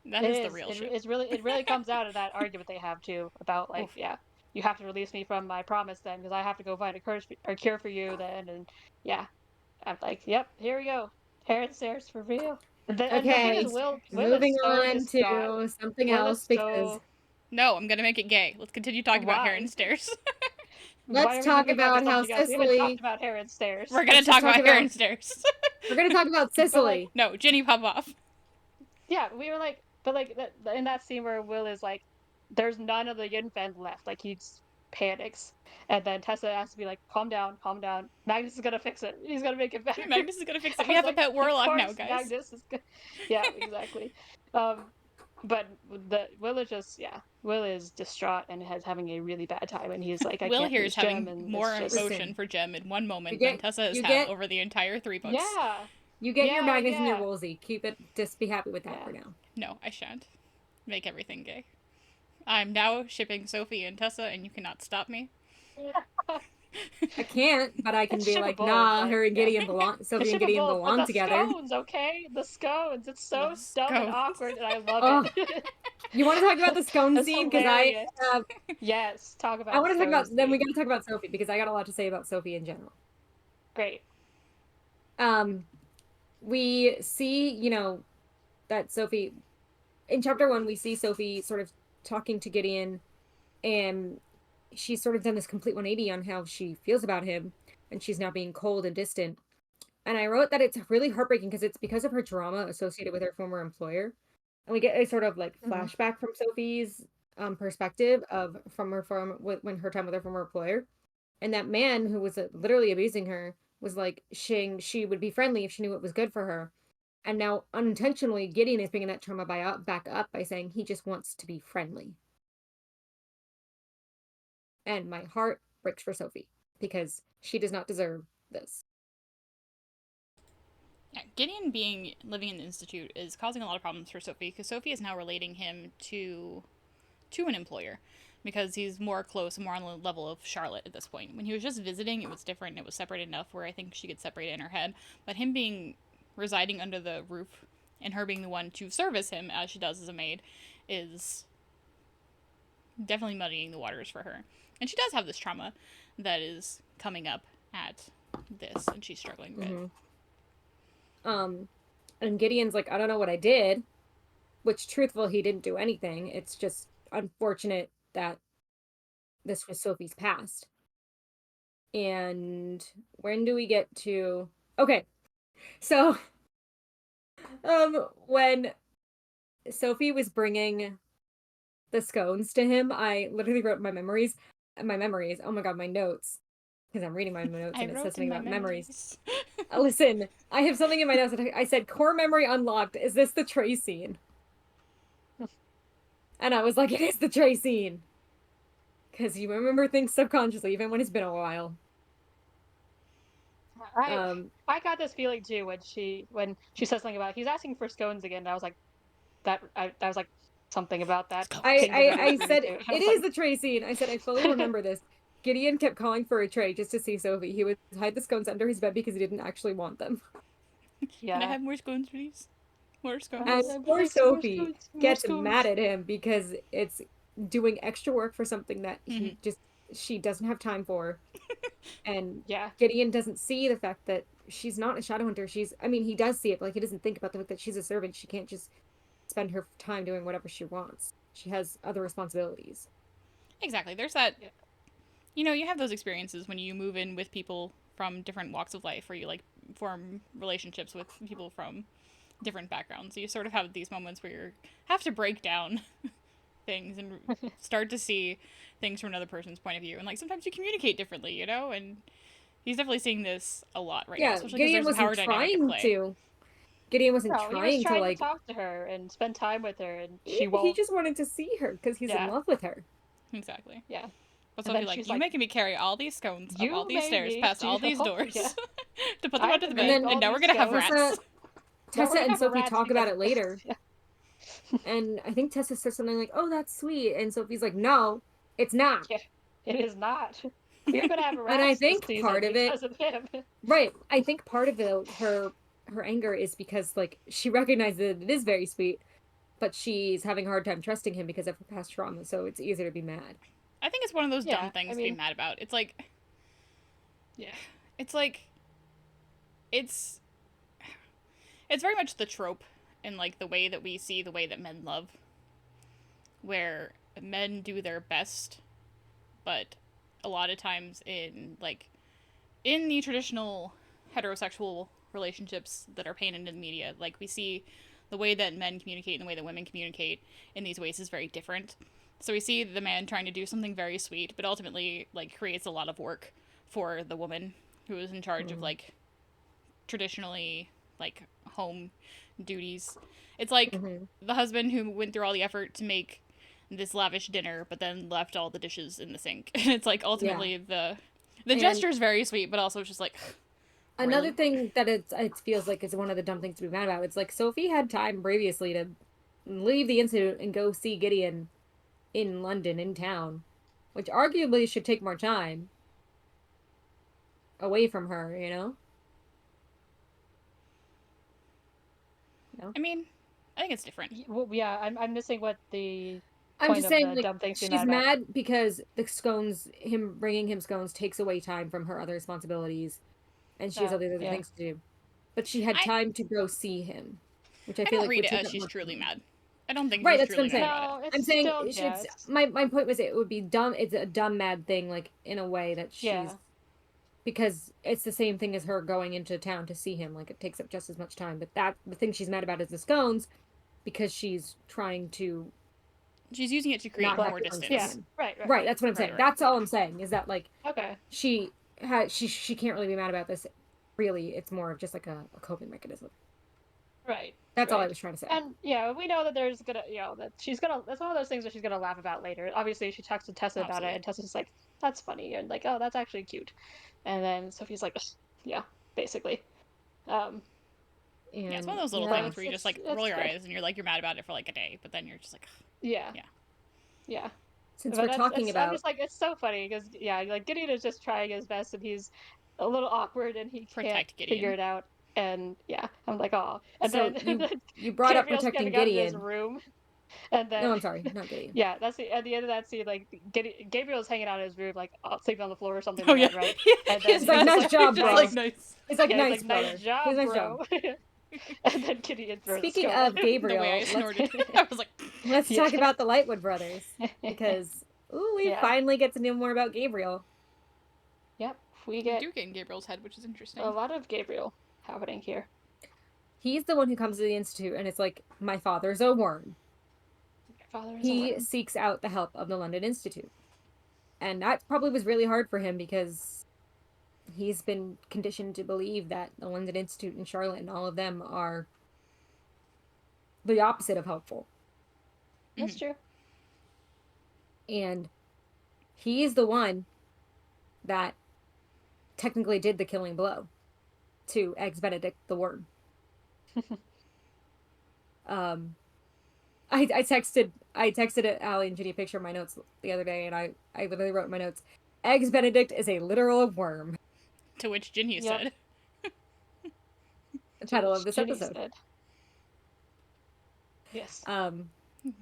That is the real ship. It really comes out of that argument they have, too, about, like, you have to release me from my promise then, because I have to go find a cure for you then, and, I'm like, yep, here we go. Heronstairs for real. Okay, moving on to something else, because... No, I'm gonna make it gay. Let's continue talking about Heronstairs. Let's talk about how Cicely... We haven't talked about Heronstairs. We're gonna talk about Heronstairs. We're gonna talk about Cicely. No, Ginny, pop off. Yeah, we were like... But, like, in that scene where Will is like, there's none of the Yinfen left. Like, he panics. And then Tessa has to be like, calm down. Magnus is gonna fix it. He's gonna make it better. Magnus is gonna fix it. We have a pet warlock now, guys. Magnus is good. Yeah, exactly. But Will is just, Will is distraught and having a really bad time, and he's like, Will here is having more emotion for Jem in one moment than Tessa has had over the entire 3 books. Yeah. You get your Magnus and your Woolsey. Keep it, just be happy with that for now. No, I shan't. Make everything gay. I'm now shipping Sophie and Tessa, and you cannot stop me. I can't, but I can be like, nah, her and Gideon Sophie and Gideon belong together. The scones, okay? The scones. It's so dumb and awkward, and I love it. You want to talk about the scone scene? Because yes, talk about. I want to talk about. Then we got to talk about Sophie because I got a lot to say about Sophie in general. Great. We see, that Sophie in chapter 1. We see Sophie sort of talking to Gideon, and she's sort of done this complete 180 on how she feels about him, and she's now being cold and distant. And I wrote that it's really heartbreaking because it's because of her drama associated with her former employer. And we get a sort of like flashback from Sophie's perspective from when her time with her former employer. And that man who was literally abusing her was like saying she would be friendly if she knew what was good for her. And now unintentionally, Gideon is bringing that trauma back up by saying he just wants to be friendly. And my heart breaks for Sophie because she does not deserve this. Yeah, Gideon living in the Institute is causing a lot of problems for Sophie because Sophie is now relating him to an employer because he's more close and more on the level of Charlotte at this point. When he was just visiting, it was different. It was separate enough where I think she could separate it in her head. But him residing under the roof and her being the one to service him as she does as a maid is definitely muddying the waters for her. And she does have this trauma that is coming up at this, and she's struggling with. And Gideon's like, I don't know what I did. which truthful, he didn't do anything. It's just unfortunate that this was Sophie's past. And when do we get to... Okay, so when Sophie was bringing the scones to him, I literally wrote my memories. Oh my god, my notes. Because I'm reading my notes and it says something about memories. Listen, I have something in my notes that I said, core memory unlocked. Is this the tray scene? And I was like, it is the tray scene. Because you remember things subconsciously, even when it's been a while. I got this feeling too when she said something about he's asking for scones again. And I was like, I was like something about that. I said it is the tray scene. I said I fully remember this. Gideon kept calling for a tray just to see Sophie. He would hide the scones under his bed because he didn't actually want them. Yeah. Can I have more scones, please? More scones. And poor Sophie gets mad at him because it's doing extra work for something that she doesn't have time for. And Gideon doesn't see the fact that she's not a Shadowhunter. He does see it, but like, he doesn't think about the fact that she's a servant. She can't just spend her time doing whatever she wants. She has other responsibilities. Exactly. There's that... Yeah. You know, you have those experiences when you move in with people from different walks of life, or you, like, form relationships with people from different backgrounds. So you sort of have these moments where you have to break down things and start to see things from another person's point of view. And, like, sometimes you communicate differently, you know? And he's definitely seeing this a lot right now. Especially because there's a power dynamic at play. Gideon wasn't trying to talk to her and spend time with her, and she won't. He just wanted to see her because he's in love with her. Exactly. Yeah. But Sophie, like, you're making me carry all these scones up all these stairs, past all these doors, to put them onto the bed, and now we're gonna have rats. Tessa and Sophie talk about it later. And I think Tessa says something like, "Oh, that's sweet," and Sophie's like, "No, it's not. Yeah, it is not. We're gonna have rats." And I think part of it, of him. Right? I think part of it, her anger is because, like, she recognizes that it is very sweet, but she's having a hard time trusting him because of her past trauma. So it's easier to be mad. I think it's one of those dumb things to be mad about. It's like, it's like, it's very much the trope in, like, the way that we see the way that men love, where men do their best, but a lot of times in the traditional heterosexual relationships that are painted in the media, like, we see the way that men communicate and the way that women communicate in these ways is very different. So we see the man trying to do something very sweet, but ultimately, like, creates a lot of work for the woman who is in charge of, like, traditionally, like, home duties. It's like the husband who went through all the effort to make this lavish dinner, but then left all the dishes in the sink. And it's like, ultimately, the gesture is very sweet, but also it's just like... Another thing that it feels like is one of the dumb things to be mad about. It's like Sophie had time previously to leave the Institute and go see Gideon in London, in town, which arguably should take more time away from her, you know? No? I mean, I think it's different. Well, yeah, I'm missing what the I'm just saying, like, dumb thing she's mad because the scones, him bringing him scones, takes away time from her other responsibilities, and she has other things to do. But she had time to go see him, which I feel don't like read it as she's truly mad. I don't think that's truly what I'm saying. I'm saying my point was it would be dumb. It's a dumb mad thing, like, in a way that she's because it's the same thing as her going into town to see him. Like, it takes up just as much time. But the thing she's mad about is the scones, because she's trying to. She's using it to create more distance. Yeah. Right. That's what I'm saying. That's all I'm saying is that, like, she can't really be mad about this. Really, it's more of just like a coping mechanism. Right. That's all I was trying to say. And we know that there's gonna, that she's gonna. That's one of those things that she's gonna laugh about later. Obviously, she talks to Tessa about it, and Tessa's like, "That's funny," and like, "Oh, that's actually cute," and then Sophie's like, "Yeah, basically." It's one of those little things where you just, like, roll your eyes and you're like, you're mad about it for like a day, but then you're just like, yeah. Since we're talking about, I'm just like, it's so funny because like, Gideon is just trying his best and he's a little awkward and he can't figure it out. And I'm like, oh. And so then you brought up protecting Gideon. His room, and then no, I'm sorry, not Gideon. That's at the end of that scene. Like, Gabriel's hanging out in his room, like, sleeping on the floor or something like that, right? And then he's like, nice job, bro. Like, nice. It's like, nice job, bro. And then Gideon throws Speaking of Gabriel, the way I snorted, I was like, let's talk about the Lightwood brothers, because we finally get to know more about Gabriel. Yep, we do get in Gabriel's head, which is interesting. A lot of Gabriel happening here. He's the one who comes to the Institute, and it's like, my father's a worm. He seeks out the help of the London Institute. And that probably was really hard for him, because he's been conditioned to believe that the London Institute and Charlotte and all of them are the opposite of helpful. That's true. And he's the one that technically did the killing blow to Eggs Benedict the worm. I texted Allie and Ginny a picture of my notes the other day, and I literally wrote in my notes, Eggs Benedict is a literal worm. To which Ginny said. The title of this episode. Said. Yes.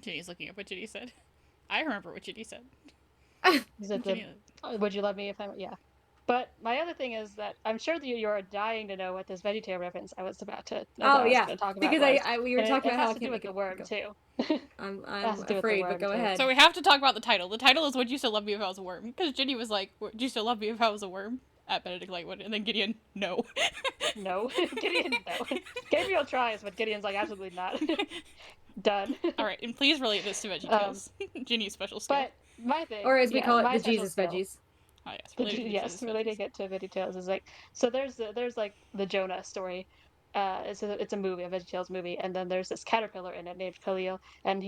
Ginny's looking up what Ginny said. I remember what Ginny said. Would you love me if I... Yeah. But my other thing is that I'm sure that you're dying to know what this VeggieTale reference I was about to talk about. Because we were talking about how it has to do with the worm, too. I'm afraid, but go ahead. So we have to talk about the title. The title is Would You Still Love Me If I Was a Worm? Because Ginny was like, Would you still love me if I was a worm? At Benedict Lightwood. And then Gideon, no. No. Gideon, no. Gabriel tries, but Gideon's like, absolutely not. Done. Alright, and please relate this to VeggieTales. Ginny's special skill. But my thing... Or as we call it, the Jesus veggies. Oh, yes, relating it to VeggieTales is like, so there's like the Jonah story. It's a movie, a VeggieTales movie, and then there's this caterpillar in it named Khalil, and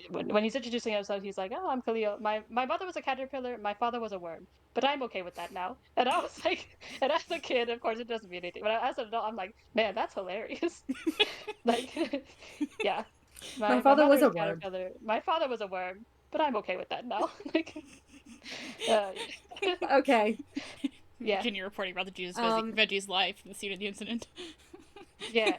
when he's introducing himself, he's like, oh, I'm Khalil. My mother was a caterpillar, my father was a worm, but I'm okay with that now. And I was like, and as a kid, of course, it doesn't mean anything, but as an adult, I'm like, man, that's hilarious. Like, yeah. My father was a worm. My father was a worm, but I'm okay with that now. Like, okay. Yeah. Ginny reporting about the Jesus Veggie's life, the scene of the incident. Yeah.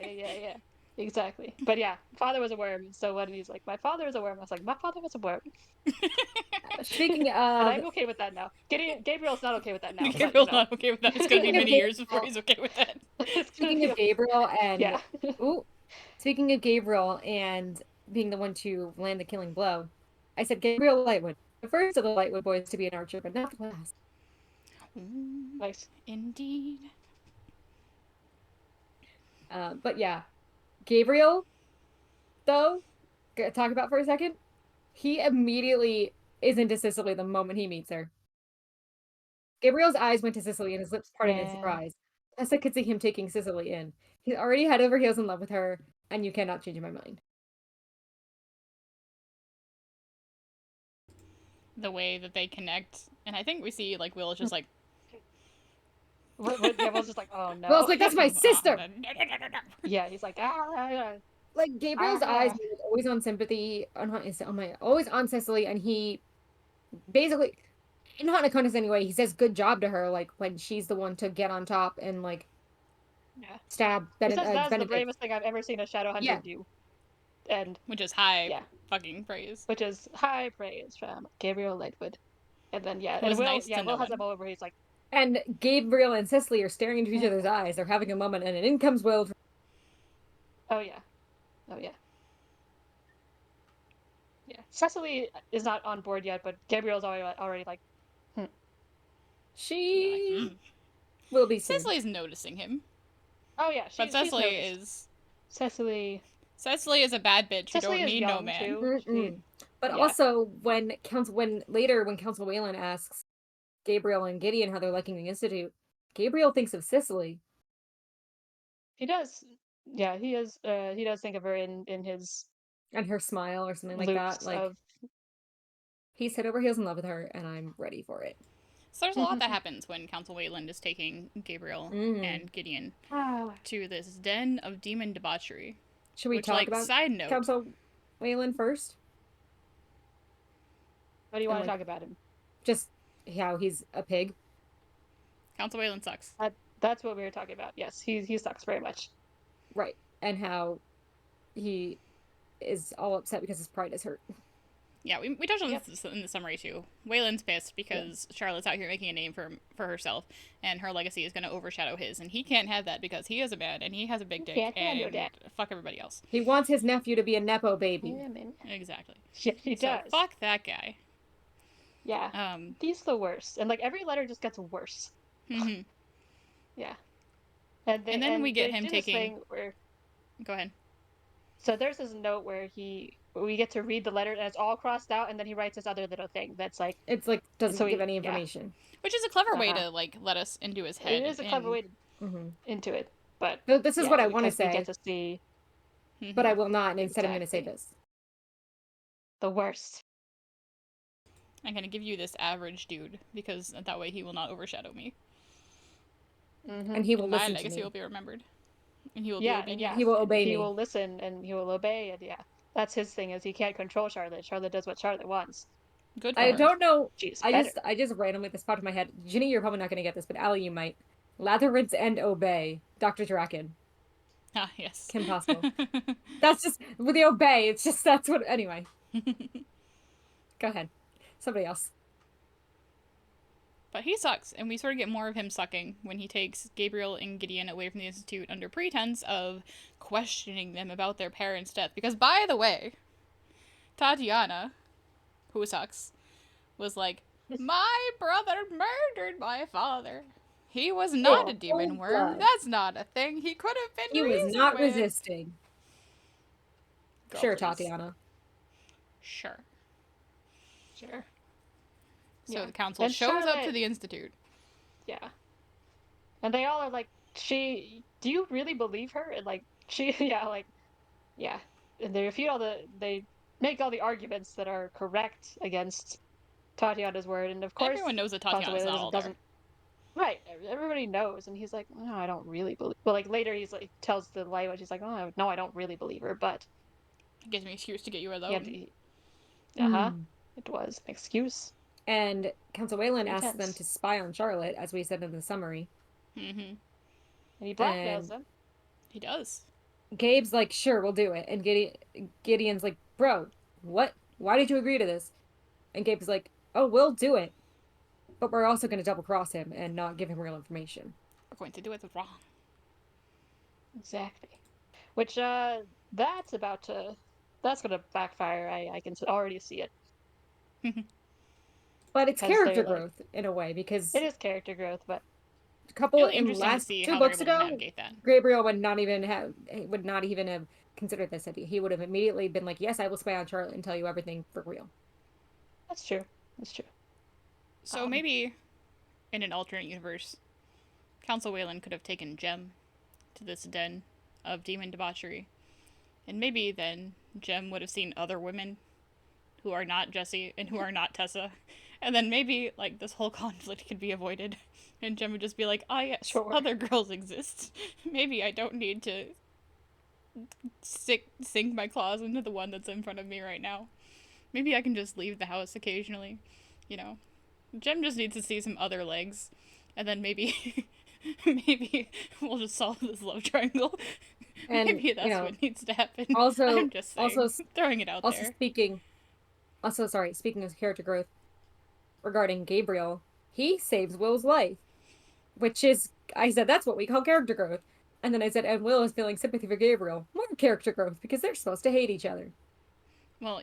Exactly. But yeah, father was a worm. So when he's like, my father is a worm, I was like, my father was a worm. Speaking of... And I'm okay with that now. Gabriel's not okay with that now. Gabriel's not okay with that. It's going to be many years before he's okay with that. Speaking of Gabriel and... Yeah. Speaking of Gabriel and being the one to land the killing blow, I said Gabriel Lightwood. The first of the Lightwood boys to be an archer, but not the last. Nice. Indeed. But yeah, Gabriel, though, talk about for a second, he immediately is into Cicely the moment he meets her. Gabriel's eyes went to Cicely and his lips parted in surprise. Tessa could see him taking Cicely in. He's already head over heels in love with her, and you cannot change my mind. The way that they connect, and I think we see like Will is just like. Will's just like, oh no. Will's like, that's my sister. Yeah, he's like, ah. Like Gabriel's eyes are always on sympathy, always on Cicely, and he basically, not in a condescending way, he says good job to her, like when she's the one to get on top and like stab Benedict. That's the bravest thing I've ever seen a Shadowhunter do. And which is high fucking praise. Which is high praise from Gabriel Lightwood. And then Will has a moment where he's like, and Gabriel and Cicely are staring into each other's eyes. They're having a moment, and in comes Will. Oh yeah. Yeah. Cicely is not on board yet, but Gabriel's already like, She will be soon. Cicely's noticing him. Oh yeah, but Cicely is. Cicely is a bad bitch who don't need no man. But also, when Council Wayland asks Gabriel and Gideon how they're liking the Institute, Gabriel thinks of Cicely. He does. Yeah, he is. He does think of her in his and her smile or something like that. Like he's head over heels in love with her, and I'm ready for it. So there's a lot that happens when Council Wayland is taking Gabriel and Gideon to this den of demon debauchery. Should we talk about side note, Council Wayland first? What do you want to talk about him? Just how he's a pig. Council Wayland sucks. That's what we were talking about. Yes, he sucks very much. Right, and how he is all upset because his pride is hurt. Yeah, we touched on this in the summary too. Waylon's pissed because Charlotte's out here making a name for herself, and her legacy is going to overshadow his, and he can't have that because he is a man and he has a big dick, and fuck everybody else. He wants his nephew to be a nepo baby. Exactly. Yeah, he does. Fuck that guy. Yeah. He's the worst, and like every letter just gets worse. Mm-hmm. Yeah. And then we get him taking. Go ahead. So there's this note where we get to read the letter and it's all crossed out, and then he writes this other little thing that's like doesn't give any information, which is a clever way to like let us into his head. It is a clever way to into it, but this is what I want to say. We get to see, but I will not, and instead I'm going to say this: the worst. I'm going to give you this average dude because that way he will not overshadow me, and he will listen. My legacy will be remembered. And he will be obedient. He will obey me. He will listen and he will obey. And that's his thing. Is he can't control Charlotte. Charlotte does what Charlotte wants. Good. For I her. Don't know. I just randomly this popped in my head. Ginny, you're probably not going to get this, but Allie, you might. Lather, rinse, and obey. Dr. Draken. Ah, yes. Kim Possible. That's just with the obey. It's just that's what. Anyway. Go ahead. Somebody else. But he sucks, and we sort of get more of him sucking when he takes Gabriel and Gideon away from the Institute under pretense of questioning them about their parents' death. Because, by the way, Tatiana, who sucks, was like, my brother murdered my father. He was not a demon worm. That's not a thing. He could have been He was not resisting. Sure, please. Tatiana. Sure. So the council shows up to the Institute. Yeah. And they all are like, do you really believe her? And like, And they refute they make all the arguments that are correct against Tatiana's word. And of course, everyone knows that Tatiana's not all there. Right. Everybody knows. And he's like, no, I don't really believe. Well, like later he's like, tells the Light Witch, he's like, oh, no, I don't really believe her, but. It gives me an excuse to get you alone. It was an excuse. And Council Waylon asks them to spy on Charlotte, as we said in the summary. Mm-hmm. And he blackmails them. He does. Gabe's like, sure, we'll do it. And Gideon's like, bro, what? Why did you agree to this? And Gabe's like, oh, we'll do it. But we're also going to double-cross him and not give him real information. We're going to do it wrong. Exactly. Which, that's going to backfire. I can already see it. But it's character growth in a way, because it is character growth. But a couple in the last 2 books ago, Gabriel would not even have considered this idea. He would have immediately been like, "Yes, I will spy on Charlotte and tell you everything for real." That's true. So maybe in an alternate universe, Council Waylon could have taken Jem to this den of demon debauchery, and maybe then Jem would have seen other women who are not Jessie and who are not Tessa. And then maybe, like, this whole conflict could be avoided. And Jem would just be like, yes, other girls exist. Maybe I don't need to sink my claws into the one that's in front of me right now. Maybe I can just leave the house occasionally. You know, Jem just needs to see some other legs. And then maybe we'll just solve this love triangle. And, maybe that's what needs to happen. I'm just saying, throwing it out there. Speaking of character growth, regarding Gabriel, he saves Will's life, which is, I said, that's what we call character growth. And then I said, and Will is feeling sympathy for Gabriel. More character growth, because they're supposed to hate each other. Well,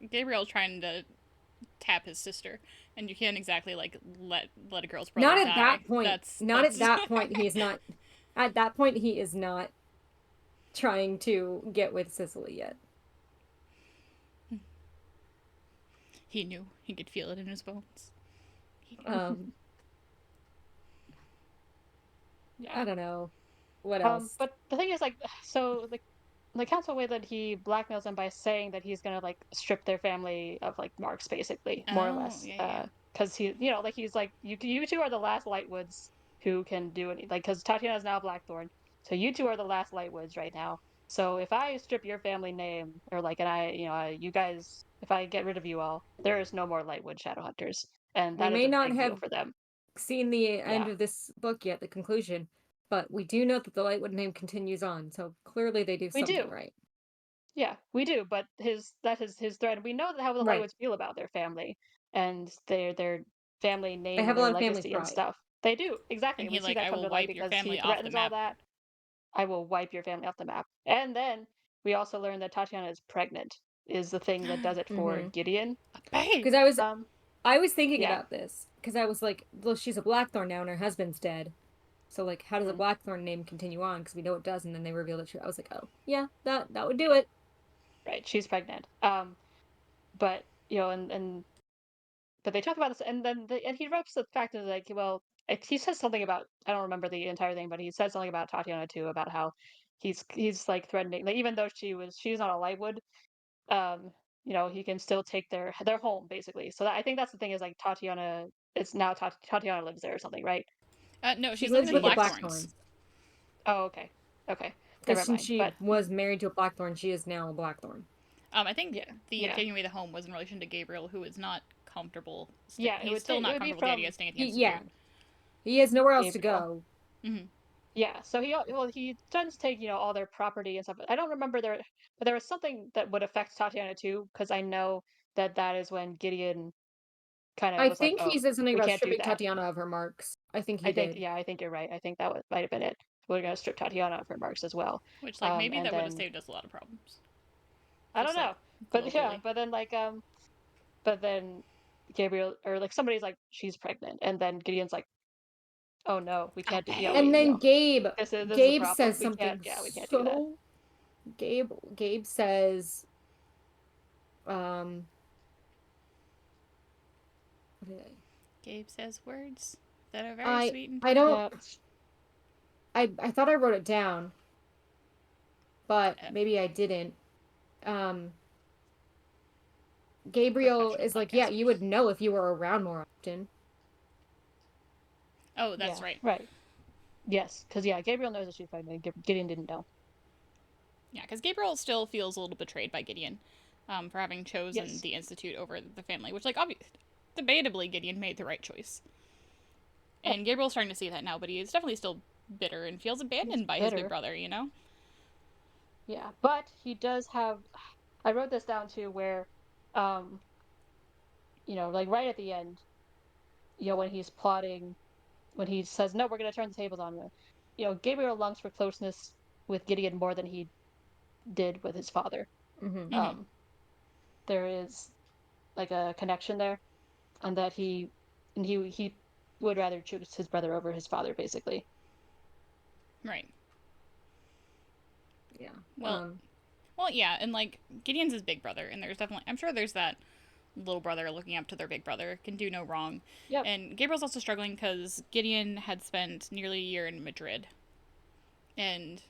Gabriel's trying to tap his sister, and you can't exactly, like, let a girl's brother die. Not at that point. At that point, he is not. At that point, he is not trying to get with Cicely yet. He knew. He could feel it in his bones. I don't know. What else? But the thing is, like, so the Council way that he blackmails them by saying that he's gonna, like, strip their family of, like, marks, basically, more or less. Because he's like, you two are the last Lightwoods who can do anything. Like, because Tatiana's now Blackthorn, so you two are the last Lightwoods right now. So if I strip your family name, or like, and you guys, if I get rid of you all, there is no more Lightwood Shadowhunters, and that is a big deal for them. Seen the end of this book yet, the conclusion, but we do know that the Lightwood name continues on, so clearly they do something right. Yeah, we do, but that is his thread. We know how the Right. Lightwoods feel about their family and their family They name have and a their lot of family legacy and pride. stuff. They do, exactly. And And we he see like, that I come will to light wipe your because he family off the threatens all map. that. I will wipe your family off the map. And then we also learn that Tatiana is pregnant, is the thing that does it for Gideon. Babe. Because I was thinking Yeah. about this because I was like, well, she's a Blackthorn now and her husband's dead. So like, how does a Blackthorn name continue on? Because we know it does, and then they reveal that I was like, oh yeah, that would do it. Right, she's pregnant. But but they talk about this, and then and he ropes the fact that like, well, he says something about, I don't remember the entire thing, but he said something about Tatiana too, about how he's like threatening, like even though she's not a Lightwood, he can still take their home basically. So I think that's the thing is like Tatiana, it's now Tatiana lives there or something, right? No, She she's living lives with the with the Blackthorns. Blackthorns. Oh, okay, okay, Because never since mind. she But was married to a Blackthorn, she is now a Blackthorn. I think yeah, the taking away the home was in relation to Gabriel, who is not comfortable. yeah, He's still it not would be comfortable with the idea from of staying at the Yeah, Institute. he has nowhere else to Gabriel. go. Mm-hmm. Yeah, so he tends to take all their property and stuff. I don't remember but there was something that would affect Tatiana too, because I know that is when Gideon kind of I was like, think oh, he said something we about can't do stripping that. Tatiana of her marks. I think he did. I think you're right. I think might have been it. We're gonna strip Tatiana of her marks as well. Which, like, maybe And that would have then saved us a lot of problems. I don't Just like know, but yeah, globally. but then Gabriel or like somebody's like she's pregnant, and then Gideon's like, oh no, we can't do. Yeah, And wait, then this is a Gabe problem. says something We can't do that. so. Gabe says, um, what did Gabe says words that are very sweet and I don't. Yeah. I thought I wrote it down, but maybe I didn't. Gabriel is like, yeah, you would know if you were around more often. Oh, that's right. Right. Yes, because Gabriel knows that she's pregnant. Gideon didn't know. Yeah, because Gabriel still feels a little betrayed by Gideon for having chosen Yes. the Institute over the family, which, like, debatably, Gideon made the right choice. And Gabriel's starting to see that now, but he is definitely still bitter and feels abandoned by his big brother, you know? Yeah, but he does have. I wrote this down too, where, like right at the end, when he's plotting, when he says, "No, we're going to turn the tables on you." Gabriel longs for closeness with Gideon more than he did with his father. Mm-hmm. There is like a connection there, and that he would rather choose his brother over his father, basically. Right. Yeah. Well, yeah, and like Gideon's his big brother, and there's definitely, I'm sure there's that little brother looking up to their big brother, can do no wrong. Yep. And Gabriel's also struggling because Gideon had spent nearly a year in Madrid, and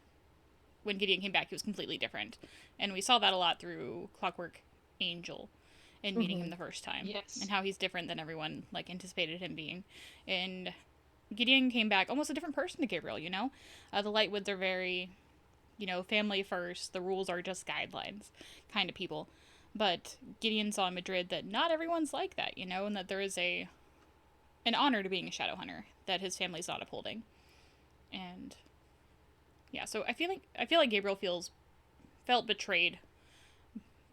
when Gideon came back, he was completely different, and we saw that a lot through Clockwork Angel, and meeting him the first time, and how he's different than everyone like anticipated him being, and Gideon came back almost a different person to Gabriel. The Lightwoods are very, family first. The rules are just guidelines, kind of people. But Gideon saw in Madrid that not everyone's like that, and that there is an honor to being a Shadowhunter that his family's not upholding. And yeah, so I feel like Gabriel felt betrayed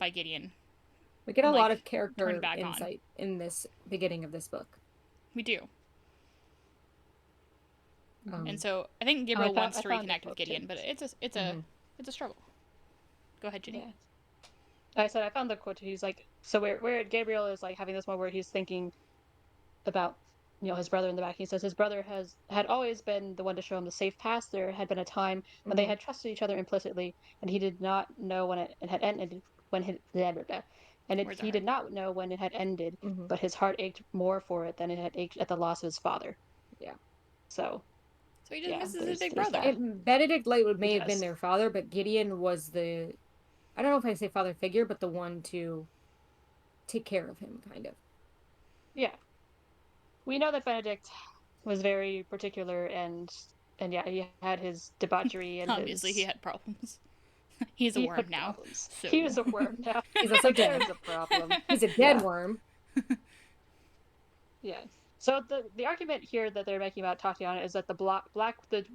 by Gideon. We get a lot of character insight in this beginning of this book. We do. And so I think Gabriel wants to reconnect with Gideon, but it's a struggle. Go ahead, Ginny. Yeah. I said I found the quote. He's like, so where Gabriel is like having this moment where he's thinking about his brother in the back. He says his brother had always been the one to show him the safe path. There had been a time when they had trusted each other implicitly, and he did not know when it had ended. He did not know when it had ended, but his heart ached more for it than it had ached at the loss of his father. Yeah. So he just misses his big brother. Benedict Lightwood may have been their father, but Gideon was the, I don't know if I say father figure, but the one to take care of him, kind of. Yeah. We know that Benedict was very particular, and yeah, he had his debauchery and obviously he had problems. He's a worm now. So. He was a worm now. He's also dead. There's a problem. He's a dead worm. Yeah. So the argument here that they're making about Tatiana is that the Blackthorns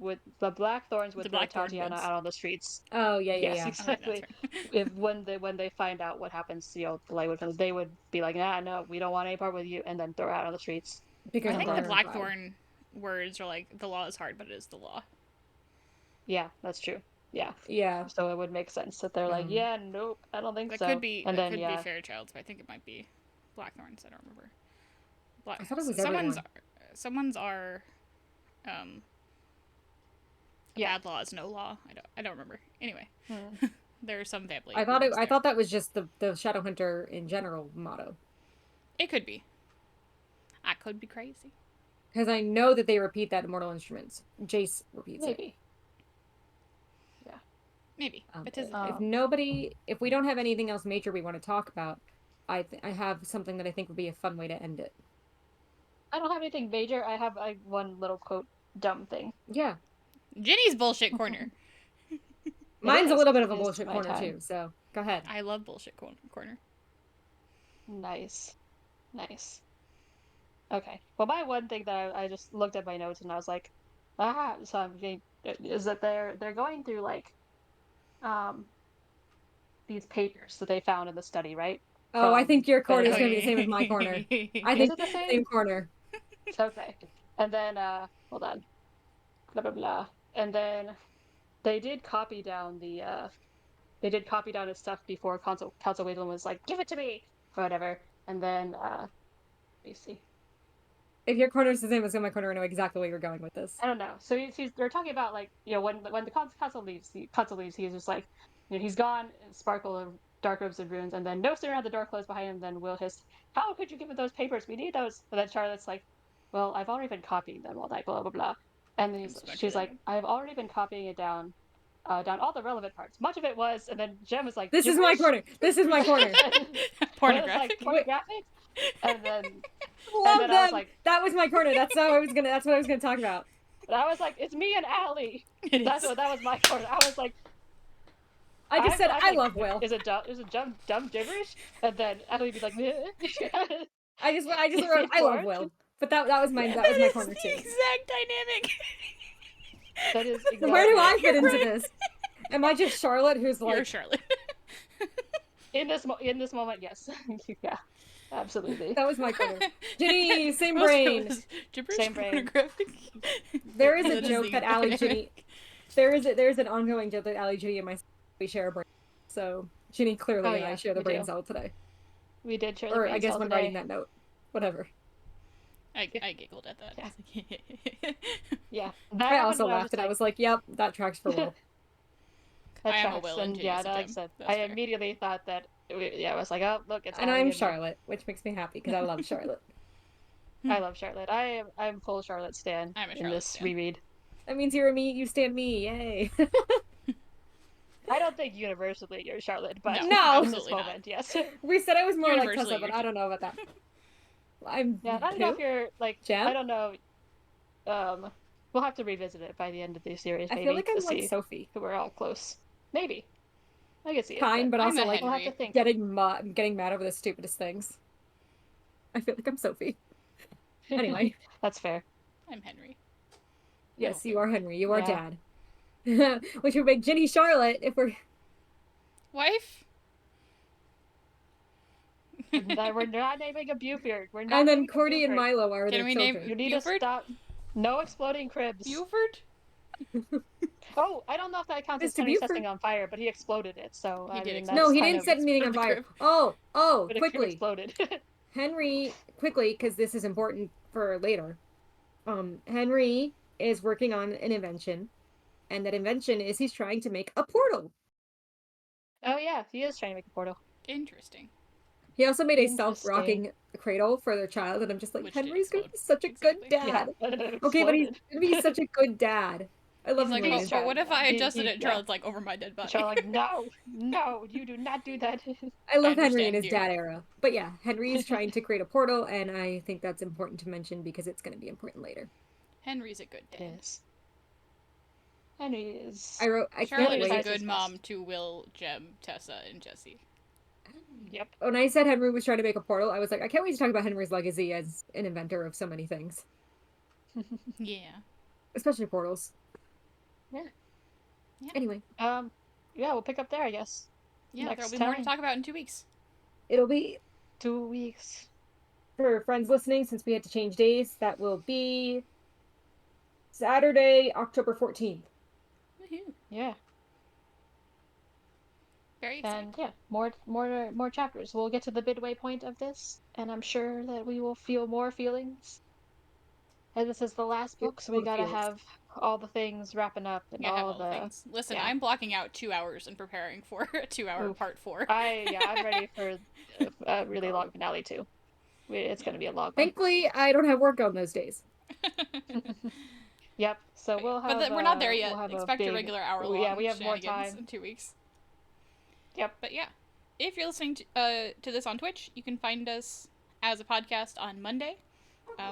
would throw Tatiana out on the streets. Oh yeah. Exactly. Okay, If when they find out what happens, the Lightwood, they would be like, nah, no, we don't want any part with you, and then throw her out on the streets. Because I think the Blackthorn words are like, the law is hard, but it is the law. Yeah, that's true. Yeah. Yeah. So it would make sense that they're like, yeah, nope, I don't think that so. Could be, and that could be Fairchild's, but I think it might be Blackthorns. I don't remember. I thought it was someone's are bad law is no law. I don't remember. Anyway, there's some family. I thought that was just the Shadowhunter in general motto. It could be. I could be crazy. Because I know that they repeat that in Mortal Instruments. Jace repeats it. Yeah. Maybe. If we don't have anything else major we want to talk about, I have something that I think would be a fun way to end it. I don't have anything major. I have one little quote dumb thing. Yeah. Ginny's bullshit corner. Mine's a little bit of a bullshit corner too, so go ahead. I love bullshit corner. Nice. Okay. Well, my one thing that I just looked at my notes and I was like, so I'm getting, is that they're going through like these papers that they found in the study, right? Oh, I think your corner is going to be the same as my corner. I think it's the same corner. Okay. And then, hold on. Blah, blah, blah. And then they did copy down his stuff before Council Waitland was like, give it to me! Or whatever. And then, let me see. If your corner is the same as my corner, I know exactly where you're going with this. I don't know. So they're talking about, like, when the Council leaves, he's just like, he's gone, Sparkle of Dark Robes and Runes, and then no sooner had the door closed behind him than Will hissed, how could you give me those papers? We need those. And then Charlotte's like, well, I've already been copying them all night, blah, blah, blah. And then she's like, I've already been copying it down all the relevant parts. Much of it was, and then Jem was like, This is my corner. Pornographic. Pornographic? And then I was like, that was my corner. That's what I was gonna talk about. And I was like, it's me and Allie. That was my corner. I was like, I just said I love Will. Is it dumb gibberish? And then Allie would be like, I just wrote I love Will. But that was my corner too. Exact dynamic. That is exactly. Where do I fit into this? Am I just Charlotte who's like... You're Charlotte. in this moment, yes. Yeah, absolutely. That was my corner. Ginny, same brain. Same brain. There is a joke that Allie, Ginny... There's an ongoing joke that Allie, Ginny, and myself, we share a brain. So, Ginny clearly and I share the brain cell today. We did share the brain cell today. Or I guess when writing that note. Whatever. I giggled at that. Yeah. Yeah. I also laughed and I was like, yep, that tracks for Will. I am a Will, and yeah, like I said, I immediately thought that, I was like, oh, look, it's... And I'm Charlotte, which makes me happy, because I love Charlotte. I love Charlotte. I'm full Charlotte stan in this reread. That means you're you stand me, yay. I don't think universally you're Charlotte, but no, in this moment, yes. We said I was more like Tessa, but I don't know about that. I don't know if you're like Jem? I don't know. We'll have to revisit it by the end of the series. Maybe, I feel like I'm like Sophie. We're all close. Maybe. I can see it. Kind, but also like we'll have to think. getting mad over the stupidest things. I feel like I'm Sophie. Anyway. That's fair. I'm Henry. Yes, you are Henry. You are Dad. Which would make Ginny Charlotte if we're... Wife? We're not naming a Buford. We're not. And then Cordy and Milo are their children. You need to stop. No exploding cribs. Buford? Oh, I don't know if that counts as Tony setting on fire, but he exploded it, so... He did. No, he didn't set anything on fire. Oh, quickly. Exploded. Henry, quickly, because this is important for later. Henry is working on an invention, and that invention is he's trying to make a portal. Oh yeah, he is trying to make a portal. Interesting. He also made a self-rocking cradle for their child, and I'm just like, Henry's going to be such a good dad. Yeah. Okay, but he's going to be such a good dad. I love him. Like, oh, what if I adjusted it? Charlotte's like, over my dead body. Charlotte's like, no, you do not do that. I love Henry in his dad era. But yeah, Henry is trying to create a portal, and I think that's important to mention because it's going to be important later. Henry's a good dad. Henry is... Charlotte is a good mom to Will, Jem, Tessa, and Jesse. Yep. When I said Henry was trying to make a portal, I was like, I can't wait to talk about Henry's legacy as an inventor of so many things. Yeah. Especially portals. Yeah. Anyway. Yeah, we'll pick up there, I guess. Yeah, there'll be more to talk about in 2 weeks. It'll be 2 weeks. For friends listening, since we had to change days, that will be Saturday, October 14th. Woohoo. Yeah. Very exciting. And yeah, more chapters. We'll get to the midway point of this, and I'm sure that we will feel more feelings. And this is the last book, so we gotta have all the things wrapping up and all the things. Listen, I'm blocking out 2 hours and preparing for a 2-hour part 4. I'm ready for a really long finale too. It's gonna be a long one. Thankfully, I don't have work on those days. Yep. So we'll have. But we're not there yet. Expect your regular hour-long. Yeah, we have more time in 2 weeks. Yep. But yeah, if you're listening to this on Twitch, you can find us as a podcast on Monday.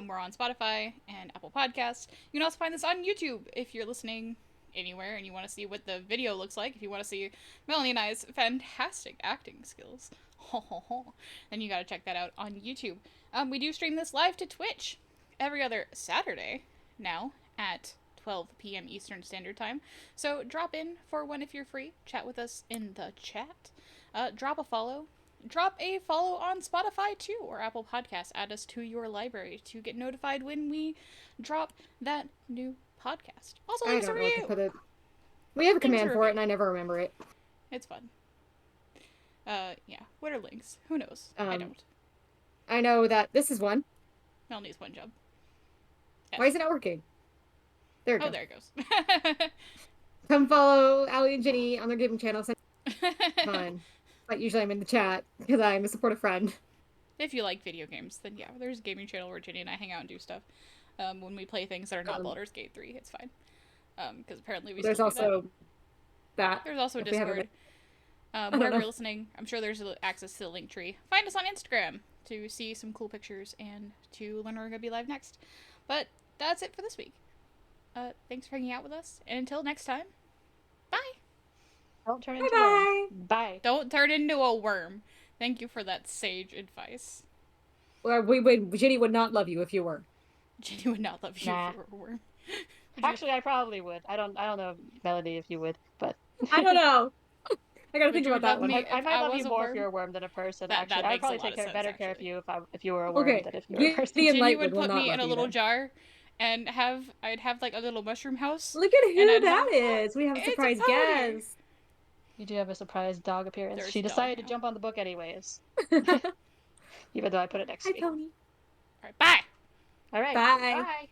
We're on Spotify and Apple Podcasts. You can also find this on YouTube if you're listening anywhere and you want to see what the video looks like. If you want to see Melanie and I's fantastic acting skills, then you got to check that out on YouTube. We do stream this live to Twitch every other Saturday now at 12 p.m. Eastern Standard Time. So drop in for one if you're free. Chat with us in the chat. Drop a follow. Drop a follow on Spotify too, or Apple Podcasts. Add us to your library to get notified when we drop that new podcast. Also, leave us a review. We have a command for it, and I never remember it. It's fun. Yeah. What are links? Who knows? I don't. I know that this is one. Mel needs one job. Yes. Why is it not working? There it goes. Oh, there it goes. Come follow Allie and Ginny on their gaming channel. Fun. But usually I'm in the chat because I'm a supportive friend. If you like video games, then yeah, there's a gaming channel where Ginny and I hang out and do stuff. When we play things that are not Baldur's Gate 3, it's fine. Because apparently we there's still do also that. There's also Discord. Wherever you're listening, I'm sure there's access to the link tree. Find us on Instagram to see some cool pictures and to learn where we're going to be live next. But that's it for this week. Thanks for hanging out with us, and until next time, bye! Don't turn into a worm. Bye. Don't turn into a worm. Thank you for that sage advice. Well, Ginny would not love you if you were. Ginny would not love you if you were a worm. Actually, I probably would. I don't know, Melody, if you would, but I don't know. I gotta think about that one. I might love you more if you're a worm than a person. Actually, I'd probably take better care of you if you were a worm than if you were a person. Ginny would put me in a little jar. And I'd have like a little mushroom house. Look at who that is. We have a surprise guest. You do have a surprise dog appearance. She decided to jump on the book anyways. Even though I put it next to me. Hi, Pony. All right, bye. All right. Bye. Bye.